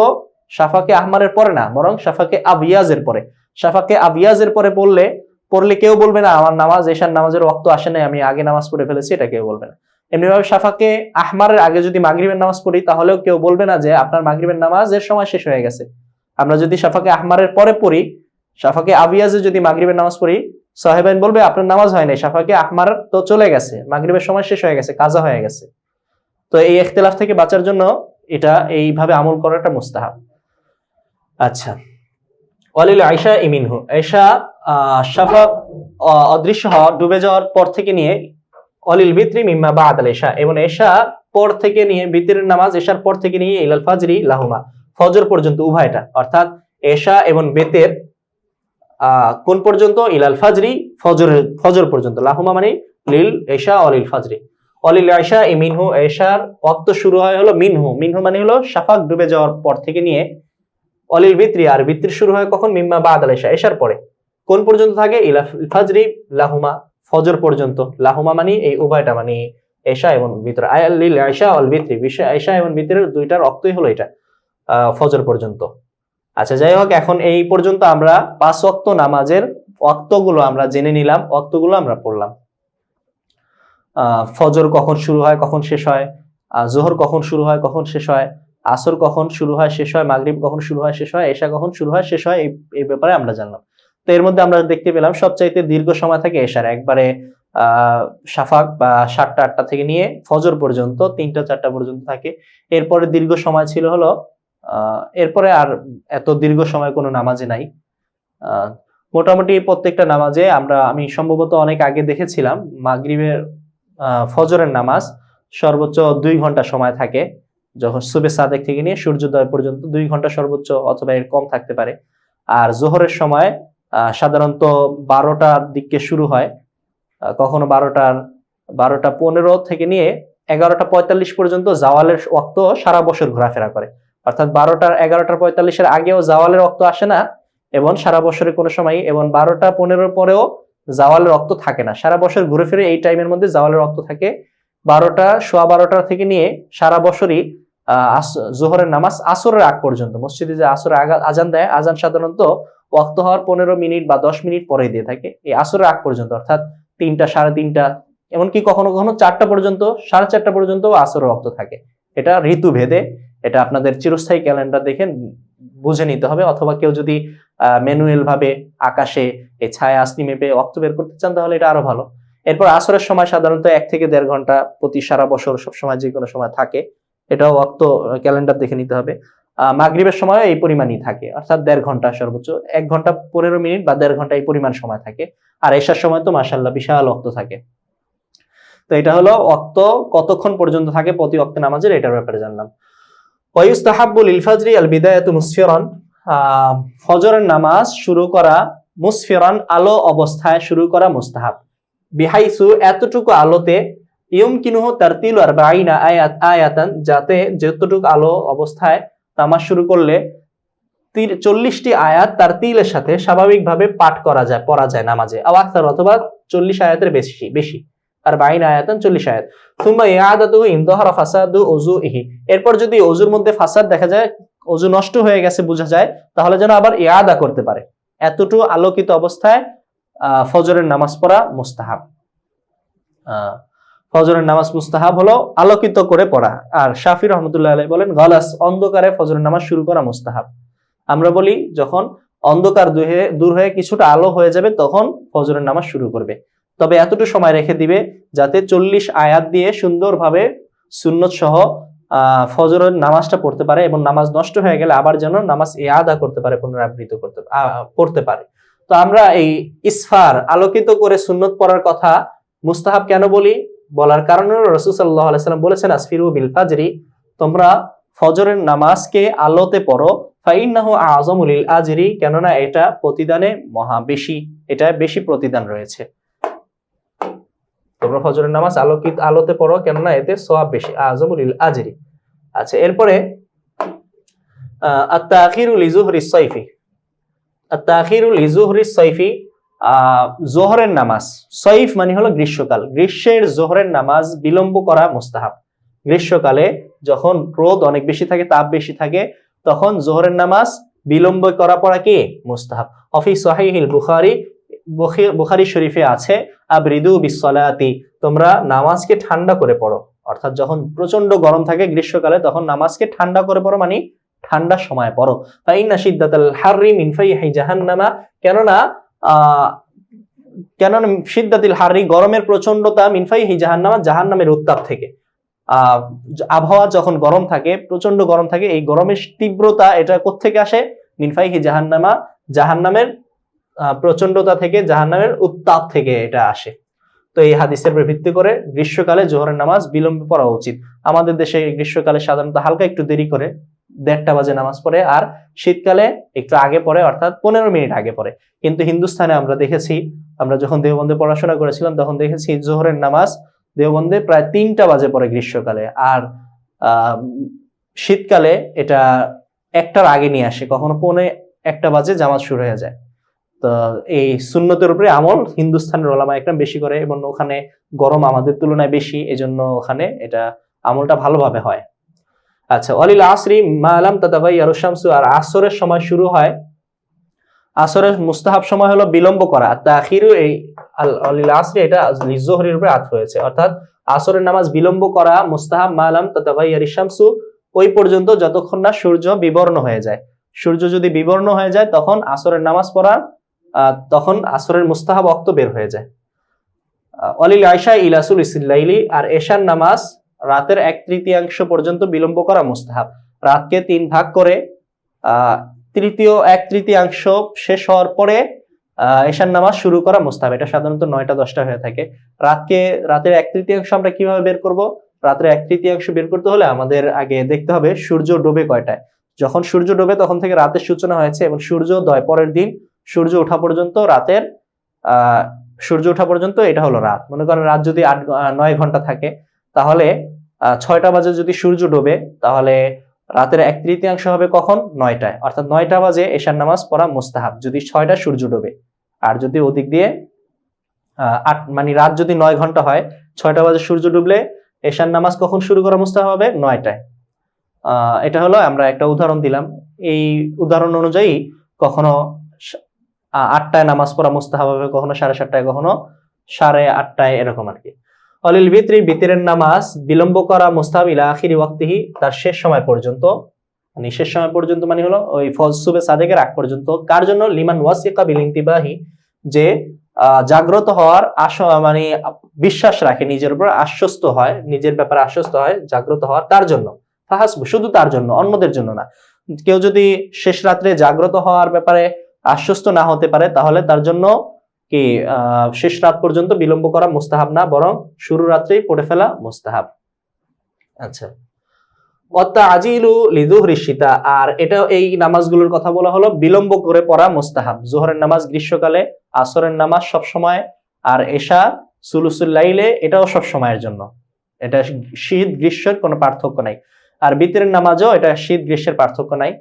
শাফাকে আহমারের পরে না, বরং শাফাকে আবিয়াজের পরে। শাফাকে আবিয়াজের পরে পড়লে কেউ বলবে না আমার নামাজ এশার নামাজের ওয়াক্ত আসে নাই, আমি আগে নামাজ পড়ে ফেলেছি, এটা কেউ বলবে না। এমনিভাবে শাফাকে আহমারের আগে যদি মাগরিবের নামাজ পড়ি তাহলেও কেউ বলবে না যে আপনার মাগরিবের নামাজের সময় শেষ হয়ে গেছে। আমরা যদি শাফাকে আহমারের পরে পড়ি, শাফাকে আবিয়াজে যদি মাগরিবের নামাজ পড়ি, সাহেবাইন বলবে আপনার নামাজ হয় নাই, শাফাকে আহমার তো চলে গেছে, মাগরিবের সময় শেষ হয়ে গেছে, কাজা হয়ে গেছে। তো এই ইখতিলাফ থেকে বাঁচার জন্য এটা এইভাবে আমল করাটা মুস্তাহাব। আচ্ছা, ওয়ালিল আয়শা ইমিনহু, আয়শা শাফাক অদৃশ্য হওয়া, ডুবে যাওয়ার পর থেকে নিয়ে অলিল বিত্রি মিম্মা বাদাল এশা, এবং এশা পর থেকে নিয়ে বিত্রের নামাজ এশার পর থেকে নিয়ে ইলাল ফাজরি লাহুমা, ফজর পর্যন্ত উভয়টা, অর্থাৎ এশা এবং বেতের কোন পর্যন্ত, ইলাল ফাজরি, ফজর পর্যন্ত, লাহুমা মানে লিল এশা অলিল ফাজরি। অলিল আয়শা মিনহু, এশার ওয়াক্ত শুরু হয় হলো মিনহু, মিনহু মানে হলো শাফাক ডুবে যাওয়ার পর থেকে নিয়ে, অলিল বিত্রি, আর বিত্রি শুরু হয় কখন, মিম্মা বাদাল এশা, এশার পরে। কোন পর্যন্ত থাকে, ইলাল ফাজরি লাহুমা, ফজর পর্যন্ত। লাহুমা মানে এই উভয়টা, মানে এশা এবং বিত্র। লিল আয়শা অল বিত্রি, বিষয় আয়শা এবং বিত্রের দুইটার ওয়াক্তই হলো এটা, ফজর পর্যন্ত। আচ্ছা, যাই হোক, এখন এই পর্যন্ত আমরা 5 ওয়াক্ত নামাজের ওয়াক্তগুলো আমরা জেনে নিলাম, ওয়াক্তগুলো আমরা পড়লাম। ফজর কখন শুরু হয় কখন শেষ হয়, জোহর কখন শুরু হয় কখন শেষ হয়, আসর কখন শুরু হয় শেষ হয়, মাগরিব কখন শুরু হয় শেষ হয়, এশা কখন শুরু হয় শেষ হয়, এই ব্যাপারে আমরা জানলাম। তো এর মধ্যে আমরা দেখতে পেলাম সবচাইতে দীর্ঘ সময় থাকে এশার, একবারে শাফাক বা 7টা 8টা থেকে নিয়ে ফজর পর্যন্ত 3টা 4টা পর্যন্ত থাকে। এরপরে দীর্ঘ সময় ছিল হলো এরপরে আর এত দীর্ঘ সময় কোনো নামাজে নাই। মোটামুটি প্রত্যেকটা নামাজে আমি সম্ভবত অনেক আগে দেখেছিলাম মাগরিবের ফজরের নামাজ সর্বোচ্চ 2 ঘন্টা সময় থাকে, যখন সুবে সাদেক থেকে নিয়ে সূর্যোদয় পর্যন্ত 2 ঘন্টা সর্বোচ্চ, অথবা এর কম থাকতে পারে। আর জোহরের সময় সাধারণত 12টার দিকে শুরু হয়, কখনো 12টা 15 থেকে নিয়ে 11টা 45 পর্যন্ত জাওয়ালের ওয়াক্ত সারা বছর ঘোরাফেরা করে, অর্থাৎ 11টা আগেও জাওয়ালের ওয়াক্ত আসে না, এবং সারা বছরে কোনো সময়, এবং 12টা 15 পরেও জাওয়ালের ওয়াক্ত থাকে না, সারা বছর ঘুরে ফিরে এই টাইমের মধ্যে জাওয়ালের ওয়াক্ত থাকে। 12টা 12:15 থেকে নিয়ে সারা বছরই জোহরের নামাজ আসরের আগ পর্যন্ত, মসজিদে যে আসরের আজান দেয়, আজান সাধারণত ওয়াক্ত হওয়ার 15 মিনিট বা 10 মিনিট পরে দিয়ে থাকে, এই আসরের আগ পর্যন্ত, অর্থাৎ 3টা 3:30, এমনকি কখনো কখনো 4টা পর্যন্ত, 4:30 পর্যন্ত আসরের ওয়াক্ত থাকে। এটা ঋতু ভেদে, এটা আপনাদের চিরস্থায়ী ক্যালেন্ডার দেখে বুঝে নিতে হবে, অথবা কেউ যদি ম্যানুয়াল ভাবে আকাশে এই ছায়া আসনি মেপে ওয়াক্ত বের করতে চান তাহলে এটা আরো ভালো। এরপর আসরের সময় সাধারণত 1 থেকে 1.5 ঘন্টা প্রতি সারা বছর সবসময় যে কোনো সময় থাকে, এটাও ওয়াক্ত ক্যালেন্ডার দেখে নিতে হবে। মাগরিবের সময় এই পরিমাণই থাকে, অর্থাৎ 1.5 ঘন্টা সর্বোচ্চ, 1 ঘন্টা 15 মিনিট বা 1.5 ঘন্টা এই পরিমাণ সময় থাকে। আর এশার সময় তো মাশাআল্লাহ বিশাল ওয়াক্ত থাকে। তো এটা হলো ওয়াক্ত কতক্ষণ পর্যন্ত থাকে প্রতি ওয়াক্ত নামাজের, এটার ব্যাপারে জানলাম। ওয়ায়ুস্তাহাব্বু লিল ফাজরি আল বিদায়াতু মুসফিরান, ফজরের নামাজ শুরু করা মুসফিরান, আলো অবস্থায় শুরু করা মুস্তাহাব। বিহাইসু, এতটুকু আলোতে, ইয়ুমকিনুহু তারতিলু 40 আয়াতান, যাতে যতটুকু আলো অবস্থায় নামাজ শুরু করলে 40টি আয়াত তারতিলের সাথে স্বাভাবিকভাবে পাঠ করা যায়, পড়া যায় নামাজে, আওয়াক্তার, অথবা 40 আয়াতের বেশি, আর 40 আয়াতান 40 আয়াত। সুম্মা ইয়াদাতুহু ইন যাহারা ফাসাদু উযুহি, এরপর যদি ওযুর মধ্যে ফাসাদ দেখা যায়, অজু নষ্ট হয়ে গেছে বোঝা যায়, তাহলে যেন আবার ইআদা করতে পারে। এতটুকু আলোকিত অবস্থায় ফজরের নামাজ পড়া মুস্তাহাব। ফজরের নামাজ মুস্তাহাব হলো আলোকিত করে পড়া। আর শাফি রহমতুল্লাহ আলাইহি বলেন গালাস, অন্ধকারে ফজরের নামাজ শুরু করা মুস্তাহাব। আমরা বলি যখন অন্ধকার দূর হয়ে কিছুটা আলো হয়ে যাবে তখন ফজরের নামাজ শুরু করবে, তবে এতটুকু সময় রেখে দিবে যাতে 40 আয়াত দিয়ে সুন্দরভাবে সুন্নত সহ ফজরের নামাজটা পড়তে পারে, এবং নামাজ নষ্ট হয়ে গেলে আবার যেন নামাজ ইআদা করতে পারে, পুনরাবৃত্তি করতে পারে। তো আমরা এই ইসফার আলোকিত করে সুন্নত পড়ার কথা মুস্তাহাব কেন বলি, বলার কারণ হলো রাসূল সাল্লাল্লাহু আলাইহি ওয়াসাল্লাম বলেছেন আসফিরু বিল ফাজরি, তোমরা ফজরের নামাজকে আলোতে পড়ো, ফাইন্নাহু আযমু লিল আজরি, কেননা এটা প্রতিদানে মহা বেশি, এটা বেশি প্রতিদান রয়েছে। তোমরা ফজরের নামাজ আলোতে পড়ো, কেননা এতে সওয়াব বেশি, আযমু লিল আজরি। আচ্ছা, এরপরে আত-তাখিরু লিযুহরিস সাইফি, আত-তাখিরু লিযুহরিস সাইফি, জোহরের নামাজ, সাইফ মানে হলো গ্রীষ্মকাল, গ্রীষ্মের জোহরের নামাজ বিলম্ব করা মুস্তাহাব। গ্রীষ্মকালে যখন রোদ অনেক বেশি থাকে, তাপ বেশি থাকে, তখন জোহরের নামাজ বিলম্ব করা পড়া কি মুস্তাহাব। অফি সহিহিল বুখারী, বুখারী শরীফে আছে আবরিদু বিসসালাতি, তোমরা নামাজকে ঠান্ডা করে পড়ো, অর্থাৎ যখন প্রচন্ড গরম থাকে গ্রীষ্মকালে তখন নামাজকে ঠান্ডা করে পড়ো, মানে ঠান্ডার সময় পড়ো। ফাইন্না শিদ্দাতাল হাররি মিন ফাইহি জাহান্নামা, কেননা শিদ্দাতিল হাররি গরমের প্রচন্ডতা, মিন ফাইহি জাহান্নামা জাহান্নামের উত্তাপ থেকে। আবহাওয়া যখন গরম থাকে, প্রচন্ড গরম থাকে, এই গরমের তীব্রতা এটা কোত্থেকে আসে, মিন ফাইহি জাহান্নামা জাহান্নামের প্রচন্ডতা থেকে, জাহান্নামের উত্তাপ থেকে এটা আসে। তো এই হাদিসের উপর ভিত্তি করে গ্রীষ্মকালে জোহরের নামাজ বিলম্বে পড়া উচিত। আমাদের দেশে গ্রীষ্মকালে সাধারণত হালকা একটু দেরি করে 1:30 বাজে নামাজ পড়ে, আর শীতকালে একটু আগে পড়ে, অর্থাৎ 15 মিনিট আগে পড়ে। কিন্তু হিন্দুস্তানে আমরা দেখেছি, আমরা যখন দেওবন্দে পড়াশোনা করেছিলাম তখন দেখেছি জোহরের নামাজ দেওবন্দে প্রায় 3টা বাজে পড়ে গ্রীষ্মকালে, আর শীতকালে এটা 1টার আগে নিয়ে আসে, কখনো 1:45 বাজে জামাত শুরু হয়ে যায়। তো এই সুন্নতের উপরে আমল হিন্দুস্তানের উলামা একরাম বেশি করে, এবং ওখানে গরম আমাদের তুলনায় বেশি, এজন্য ওখানে এটা আমলটা ভালোভাবে হয়। আচ্ছা, ওয়ালিল আসরি মা লাম তাতাগায়্যারু শামসু, আর আসরের সময় শুরু হয়, আসরের মুস্তাহাব সময় হলো বিলম্ব করা। তাখিরু এই ওয়ালিল আসরি এটা লিযুহরির উপরে আতফ হয়েছে, অর্থাৎ আসরের নামাজ বিলম্ব করা মুস্তাহাব মা লাম তাতাগায়্যারিশ শামসু, ওই পর্যন্ত যতক্ষণ না সূর্য বিবর্ণ হয়ে যায়। সূর্য যদি বিবর্ণ হয়ে যায় তখন আসরের নামাজ পড়া, তখন আসরের মুস্তাহাব ওয়াক্ত বের হয়ে যায়। ওয়ালিল আয়শা ইলা সুলিসিল লাইলি, আর এশার নামাজ রাতের 1/3 পর্যন্ত বিলম্ব করা মুস্তাহাব। রাতকে 3 ভাগ করে তৃতীয় 1/3 শেষ হওয়ার পরে এশার নামাজ শুরু করা মুস্তাহাব। এটা সাধারণত 9টা 10টা হয়ে থাকে। রাতের 1/3 আমরা কিভাবে বের করব? রাতের 1/3 বের করতে হলে আমাদের আগে দেখতে হবে সূর্য ডোবে কয়টায়। যখন সূর্য ডোবে তখন থেকে রাতের সূচনা হয়েছে, এবং সূর্যোদয় পরের দিন সূর্য ওঠা পর্যন্ত রাতের সূর্য ওঠা পর্যন্ত এটা হলো রাত। মনে করেন রাত যদি 9 ঘন্টা থাকে, তাহলে 6টা বাজে যদি সূর্য ডোবে, তাহলে রাতের 1/3 হবে কখন? 9টায়, অর্থাৎ 9টা বাজে এশার নামাজ পড়া মুস্তাহাব যদি 6টা সূর্য ডোবে। আর যদি ওদিক দিয়ে মানে রাত যদি 9 ঘন্টা হয়, 6টা বাজে সূর্য ডুবলে এশার নামাজ কখন শুরু করা মুস্তাহাব হবে? 9টায়। এটা হলো আমরা একটা উদাহরণ দিলাম। এই উদাহরণ অনুযায়ী কখনো 8টায় নামাজ পড়া মুস্তাহাব হবে, কখনো 7:30টায়, কখনো 8:30টায়, এরকম আর কি। অলিল বিতরি, বিতরের নামাজ বিলম্ব করা মুস্তাহাব ইলা আখিরি ওয়াক্তিহি, তার শেষ সময় পর্যন্ত, মানে শেষ সময় পর্যন্ত মানে হলো ওই সুবে সাদেকের আগ পর্যন্ত। কার জন্য? লিমান ওয়াসিকা বিল ইনতিবাহি, যে জাগ্রত হওয়ার মানে বিশ্বাস রাখে, নিজের উপর আশ্বস্ত হয়, নিজের ব্যাপারে আশ্বস্ত হয়, জাগ্রত হওয়ার, তার জন্য। ফাহাসবু, শুধু তার জন্য, অন্যদের জন্য না। কেউ যদি শেষ রাত্রে জাগ্রত হওয়ার ব্যাপারে আশ্বস্ত না হতে পারে, তাহলে তার জন্য কি শেষ রাত পর্যন্ত বিলম্ব করা মুস্তাহাব না, বরং শুরু রাত্রেই পড়ে ফেলা মুস্তাহাব। আচ্ছা, ওয়াতাজিলু লিযুহরিশ শীতা, আর এটা এই নামাজগুলোর কথা বলা হলো বিলম্ব করে পড়া মুস্তাহাব। যোহরের নামাজ গ্রীষ্মকালে, আসরের নামাজ সব সময়, আর এশা সুলুসুল লাইলে এটাও সব সময়ের জন্য। এটা শীত গ্রীষ্মের কোনো পার্থক্য নাই। আর বিতরের নামাজও এটা শীত গ্রীষ্মের পার্থক্য নাই।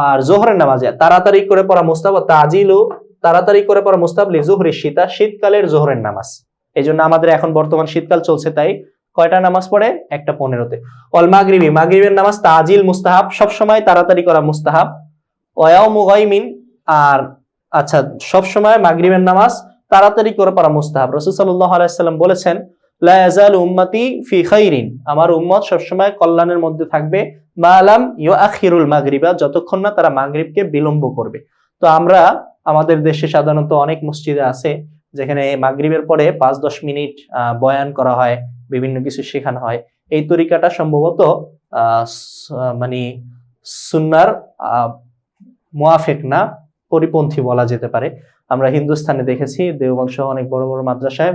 আর যোহরের নামাজে তাড়াতাড়ি করে পড়া মুস্তাহাব, তাজিলু তাড়াতাড়ি করে পড়া মুস্তাহাব লিযুহরিশ শীতা, শীতকালের যোহরের নামাজ। এই জন্য আমাদের এখন বর্তমান শীতকাল চলছে, তাই কয়টা নামাজ পড়ে? 1:15-তে। ওয়াল মাগরিবি, মাগরিবের নামাজ তাজিল মুস্তাহাব, সব সময় তাড়াতাড়ি করা মুস্তাহাব। ওয়ায়াউমু গায়মিন, আর আচ্ছা সব সময় মাগরিবের নামাজ তাড়াতাড়ি করে পড়া মুস্তাহাব। রাসূল সাল্লাল্লাহু আলাইহি ওয়াসাল্লাম বলেছেন, লা ইয়াজালু উম্মতি ফি খাইরিন, আমার উম্মত সবসময় কল্যাণের মধ্যে থাকবে, মালাম ইউআখিরুল মাগরিবা, যতক্ষণ না তারা মাগরিবকে বিলম্ব করবে। তো আমরা আমাদের দেশে সাধারণত অনেক মসজিদে আছে যেখানে মাগরিবের পরে 5-10 মিনিট বয়ান করা হয়, বিভিন্ন কিছু শেখানো হয়। এই তরিকাটা সম্ভবত মানে সুন্নাহর মুয়াফিক না, পরিপন্থী বলা যেতে পারে। আমরা হিন্দুস্তানে দেখেছি, দেওবন্দ সহ অনেক বড় বড় মাদ্রাসায়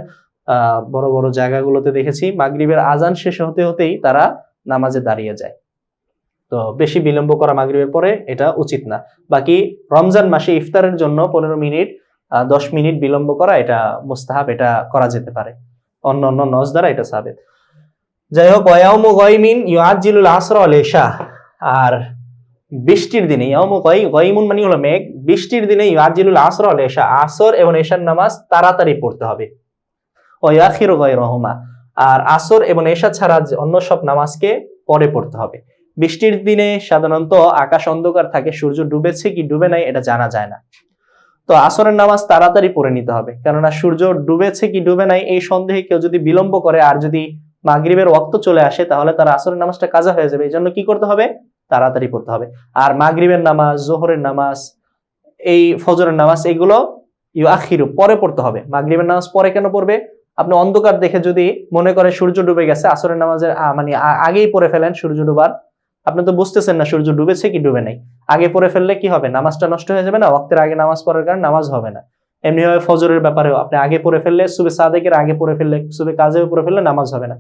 বড় বড় জায়গাগুলোতে দেখেছি মাগরিবের আজান শেষ হতে হতেই তারা নামাজে দাঁড়িয়ে যায়। তো বেশি বিলম্ব করা মাগরিবের পরে এটা উচিত না। বাকি রমজান মাসে ইফতারের জন্য 15 মিনিট 10 মিনিট বিলম্ব করা এটা মুস্তাহাব, এটা করা যেতে পারে, অন্য অন্য নজ দ্বারা এটা সাবেত। যাই হোক, ওয়ায়াউমু গায়মিন ইউআজ্জিলুল আসর ওয়াল ইশা, আর বৃষ্টির দিনে, ইয়াউমু গায়মুন মানে হলো মেঘ, বৃষ্টির দিনে ইউআজ্জিলুল আসর ওয়াল ইশা, আসর এবং ইশার নামাজ তাড়াতাড়ি পড়তে হবে। ওয়া ইয়াখিরু গায়রহুমা, আর আসর এবং ইশা ছাড়া অন্য সব নামাজকে পরে পড়তে হবে। বৃষ্টির দিনে সাধারণত আকাশ অন্ধকার থাকে, সূর্য ডুবেছে কি ডুবে নাই এটা জানা যায় না। তো আসরের নামাজ তাড়াতাড়ি পড়ে নিতে হবে, কেননা সূর্য ডুবেছে কি ডুবে নাই এই সন্দেহে কেউ যদি বিলম্ব করে আর যদি মাগরিবের ওয়াক্ত চলে আসে তাহলে তার আসরের নামাজটা কাজা হয়ে যাবে। এই জন্য কি করতে হবে? তাড়াতাড়ি পড়তে হবে। আর মাগরিবের নামাজ, যোহরের নামাজ, এই ফজরের নামাজ, এগুলো ইউআখিরু পরে পড়তে হবে। মাগরিবের নামাজ পরে কেন পড়বে? আপনি অন্ধকার দেখে যদি মনে করে সূর্য ডুবে গেছে, আসরের নামাজের মানে আগেই পড়ে ফেলেন সূর্য ডুবার, আপনি তো বুঝতেছেন না সূর্য ডুবেছে কি ডুবে নাই, আগে পড়ে ফেললে কি হবে? নামাজটা নষ্ট হয়ে যাবে না? ওয়াক্তের আগে নামাজ পড়ার কারণে নামাজ হবে না। এমনি ভাবে ফজরের ব্যাপারেও আপনি আগে পড়ে ফেললে, সুবে সাদেকের আগে পড়ে ফেললে, সুবে কাজেও পড়ে ফেললে নামাজ হবে না।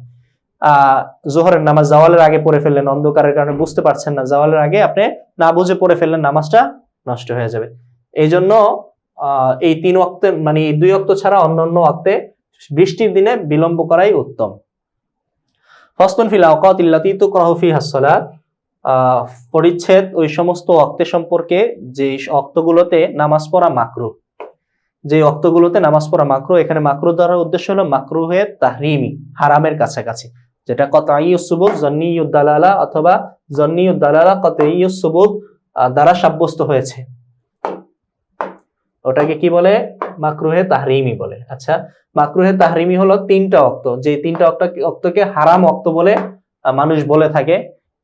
জোহরের নামাজ জাওয়ালের আগে পড়ে ফেললেন, অন্ধকারের কারণে বুঝতে পারছেন না, জাওয়ালের আগে আপনি না বুঝে পড়ে ফেললেন, নামাজটা নষ্ট হয়ে যাবে। এই জন্য এই 3 ওয়াক্তে মানে 2 ওয়াক্ত ছাড়া অন্যান্য ওয়াক্তে বৃষ্টির দিনে বিলম্ব করাই উত্তম। ফাসলুন ফিল আওকাতিল্লাতী তুকরাহু ফিহা সালাত, পরিচ্ছেদ ওই সমস্ত ওয়াক্তে সম্পর্কে যে ওয়াক্তগুলোতে নামাজ পড়া মাকরুহ, যে ওয়াক্তগুলোতে নামাজ পড়া মাকরুহ। এখানে মাকরুহ দ্বারা উদ্দেশ্য হলো মাকরুহে তাহরিমি, হারামের কাছাকাছি, যেটা কতঈয়ুস সুবুত, জন্নিয়ুদ দালালা অথবা জন্নিয়ুদ দালালা কতঈয়ুস সুবুত দ্বারা সাব্যস্ত হয়েছে, ওটাকে কি বলে? মাকরুহে তাহরিমি বলে। আচ্ছা, মাকরুহে তাহরিমি হলো 3টা ওয়াক্ত, যে 3টা ওয়াক্তকে হারাম ওয়াক্ত বলে মানুষ বলে থাকে।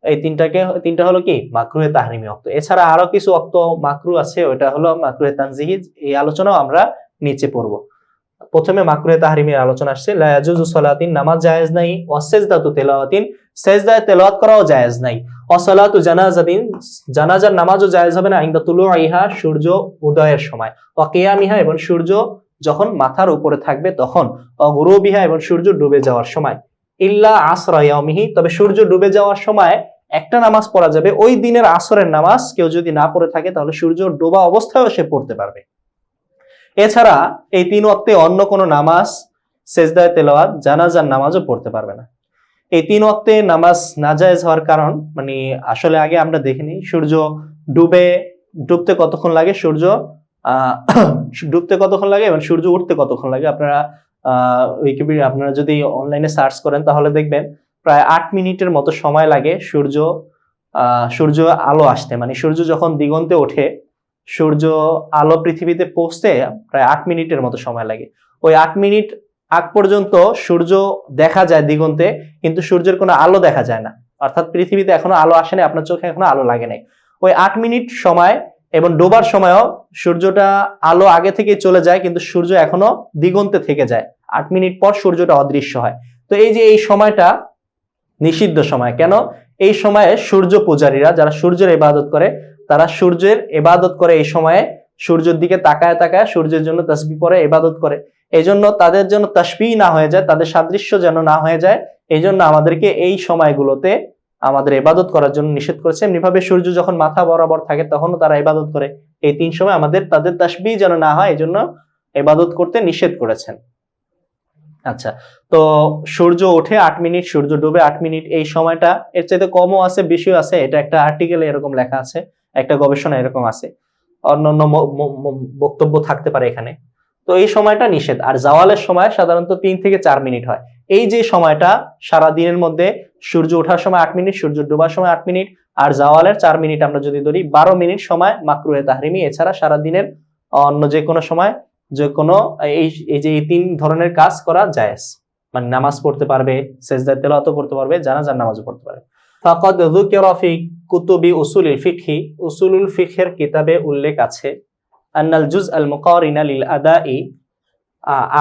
এই 3টা হলো কি? মাকরুহে তাহরিমি ওয়াক্ত। এছাড়া আরো কিছু ওয়াক্ত মাকরুহ আছে, ওটা হলো মাকরুহে তানজিহি। এই আলোচনাও আমরা নিচে পড়ব। প্রথমে মাকরুহে তাহরিমির আলোচনা আসছে। লা ইয়াজুজু সালাতিন, নামাজ জায়েজ নাই। ওয়া সিজদাতু তিলাওয়াতিন, সিজদায়ে তিলাওয়াত করাও জায়েজ নাই। ওয়া সালাতু জানাজাতিন, জানাজার নামাজও জায়েজ হবে না। ইনদা তুলুইহা, সূর্য উদয়ের সময়। ওয়া কিয়ামিহা, এবং সূর্য যখন মাথার উপরে থাকবে তখন। ওয়া গুরুবিহা, এবং সূর্য ডুবে যাওয়ার সময়। ইল্লা আসরা ইয়াউমিহি, তবে সূর্য ডুবে যাওয়ার সময় একটা নামাজ পড়া যাবে। ওই দিনের আসরের নামাজ কেউ যদি না পড়ে থাকে তাহলে সূর্য ডোবা অবস্থায়ও সে পড়তে পারবে। এছাড়া এই 3 ওয়াক্তে অন্য কোনো নামাজ, সেজদায়ে তেলাওয়াত, জানাজার নামাজও পড়তে পারবে না। এই 3 ওয়াক্তে নামাজ নাজায়েজ হওয়ার কারণ মানে আসলে আগে আমরা দেখিনি সূর্য ডুবতে কতক্ষণ লাগে, সূর্য ডুবতে কতক্ষণ লাগে এবং সূর্য উঠতে কতক্ষণ লাগে। আপনারা উইকিপিডিয়া আপনারা যদি অনলাইনে সার্চ করেন তাহলে দেখবেন প্রায় 8 মিনিটের মতো সময় লাগে সূর্য আলো আসতে, মানে সূর্য যখন দিগন্তে ওঠে, সূর্য আলো পৃথিবীতে পৌঁছতে প্রায় 8 মিনিটের মতো সময় লাগে। ওই 8 মিনিট আগ পর্যন্ত সূর্য দেখা যায় দিগন্তে, কিন্তু সূর্যের কোনো আলো দেখা যায় না, অর্থাৎ পৃথিবীতে এখনো আলো আসেনি, আপনার চোখে এখনো আলো লাগে নাই। ওই 8 মিনিট সময় এবং ডোবার সময়ও সূর্যটা আলো আগে থেকে চলে যায়, কিন্তু সূর্য এখনো দিগন্তে থেকে যায়। 8 মিনিট পর সূর্যটা অদৃশ্য হয়। তো এই যে এই সময়টা নিষিদ্ধ সময়। কেন? এই সময়ে সূর্য পূজারীরা, যারা সূর্যের ইবাদত করে, তারা সূর্যের ইবাদত করে। এই সময়ে সূর্যের দিকে তাকায় তাকায় সূর্যের জন্য তাসবিহ পড়ে ইবাদত করে। এই জন্য তাদের জন্য তাসবিহ না হয়ে যায়, তাদের সাদৃশ্য যেন না হয়ে যায়, এই জন্য আমাদেরকে এই সময়গুলোতে আমাদের ইবাদত করার জন্য নিষেধ করেছে। এমনিভাবে সূর্য যখন মাথা বরাবর থাকে তখনও তারা ইবাদত করে। এই 3 সময় তাদের তাসবিহ যেন না হয়, এই জন্য ইবাদত করতে নিষেধ করেছেন। আচ্ছা, তো সূর্য ওঠে 8 মিনিট, সূর্য ডুবে 8 মিনিট, এই সময়টা এর চাইতে কমও আছে, বেশিও আছে। এটা একটা আর্টিকেলে এরকম লেখা আছে, একটা গবেষণা এরকম আছে, অন্যান্য বক্তব্য থাকতে পারে এখানে। তো এই সময়টা নিষেধ। আর জাওয়ালের সময় সাধারণত 3 থেকে 4 মিনিট হয়। এই যে সময়টা সারা দিনের মধ্যে সূর্য ওঠার সময় 8 মিনিট, সূর্য ডোবার সময় 8 মিনিট, আর জাওয়ালের 4 মিনিট আমরা যদি ধরি 12 মিনিট সময় মাকরুহে তাহরিমি। এছাড়া সারা দিনের অন্য যে কোনো সময় যে কোনো এই যে এই 3 ধরনের কাজ করা জায়েজ। মানে নামাজ পড়তে পারবে, সেজদায় তেলাওয়াত করতে পারবে, জানাজার নামাজও পড়তে পারবে। ফাকাদ যুকিরা ফি কুতুবি উসুলিল ফিকহি, উসুলুল ফিকহের কিতাবে উল্লেখ আছে আন্নাল জুজ আল মুকারিনা লিল আদাই,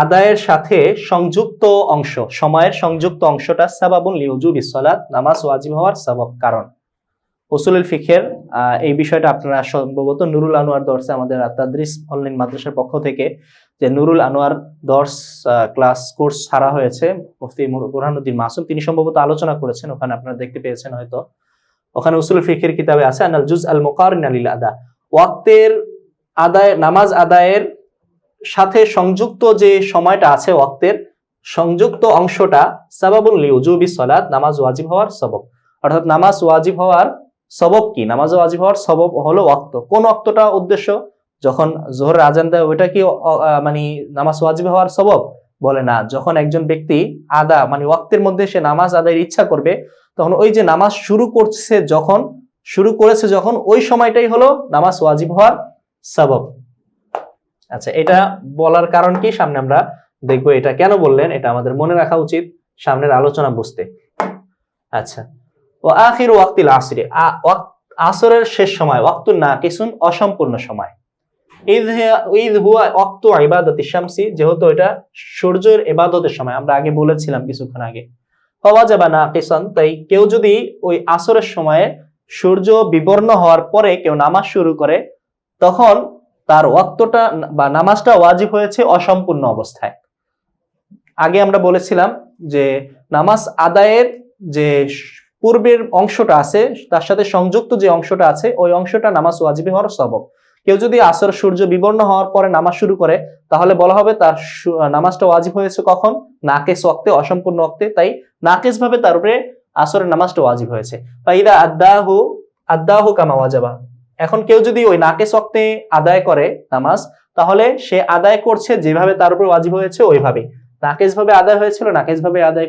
আদায়ের সাথে সংযুক্ত অংশ, সময়ের সংযুক্ত অংশটা সাবাবুন লিউজুবিস সালাত, নামাজ ওয়াজিব হওয়ার সবব কারণ। উসুলুল ফিকহের এই বিষয়টা আপনারা সম্ভবত নুরুল আনোয়ার দর্সে, আমাদের তাদরিস অনলাইন মাদ্রাসার পক্ষ থেকে যে নুরুল আনোয়ার দর্স ক্লাস কোর্স ছাড়া হয়েছে, মুফতি বুরহানুদ্দিন মাসুম তিনি সম্ভবত আলোচনা করেছেন, ওখানে আপনারা দেখতে পেয়েছেন হয়তো। ওখানে উসুলুল ফিকহের কিতাবে আছে আনাল জুজ আল মুকারিনা লিল আদা, ওয়াক্তের আদায়, নামাজ আদায়ের সাথে সংযুক্ত যে সময়টা আছে, ওয়াক্তের সংযুক্ত অংশটা সাবাবুল লিউজুবিস সালাত, নামাজ ওয়াজিব হওয়ার সবব। অর্থাৎ নামাজ ওয়াজিব হওয়ার সবব কি? নামাজ ওয়াজিব হওয়ার সবব হলো ওয়াক্ত। কোন ওয়াক্তটা উদ্দেশ্য? যখন জোহরের আজান দেয় ওইটা কি মানে নামাজ ওয়াজিব হওয়ার সবব? বলে না। যখন একজন ব্যক্তি মানে ওয়াক্তের মধ্যে সে নামাজ আদায়ের ইচ্ছা করবে, তখন ওই যে নামাজ শুরু করেছে যখন ওই সময়টাই হলো নামাজ ওয়াজিব হওয়ার সবব। আচ্ছা, এটা বলার কারণ কি সামনে আমরা দেখবো। এটা কেন বললেন এটা আমাদের মনে রাখা উচিত সামনের আলোচনা বুঝতে। আচ্ছা, ও আখির ওয়াক্তিল আসরি, আসরের শেষ সময়, ওয়াক্তুন নাকিসুন অসম্পূর্ণ সময়। ঈদ হুয়া ওয়াক্তু ইবাদাতি শামসি, যেহেতু এটা সূর্যের ইবাদতের সময়, আমরা আগে বলেছিলাম কিছুক্ষণ আগে। ফাওয়াজাবা নাকিসান, তাই কেউ যদি ওই আসরের সময়ে সূর্য বিবর্ণ হওয়ার পরে কেউ নামাজ শুরু করে, তখন তার ওয়াক্তটা বা নামাজটা ওয়াজিব হয়েছে অসম্পূর্ণ অবস্থায়। আগে আমরা বলেছিলাম যে নামাজ আদায়ের যে পূর্বের অংশটা আছে তার সাথে সংযুক্ত যে অংশটা আছে ওই অংশটা নামাজ ওয়াজিব হওয়ার সবব। কেউ যদি আসর সূর্য বিবর্ণ হওয়ার পরে নামাজ শুরু করে, তাহলে বলা হবে তার নামাজটা ওয়াজিব হয়েছে কখন? নাকেস ওয়াক্তে, অসম্পূর্ণ ওয়াক্তে। তাই নাকেস ভাবে তার উপরে আসরের নামাজটা ওয়াজিব হয়েছে। ফাইদা আদাহু কামা ওয়াজাবা, এখন কেউ যদি ওই নাকেস ওয়াক্তে আদায় করে নামাজ, তাহলে সে আদায় করছে যেভাবে তার উপর ওয়াজিব হয়েছে ওইভাবে। নাকেস ভাবে আদায় হয়েছিল, নাকেস ভাবে আদায়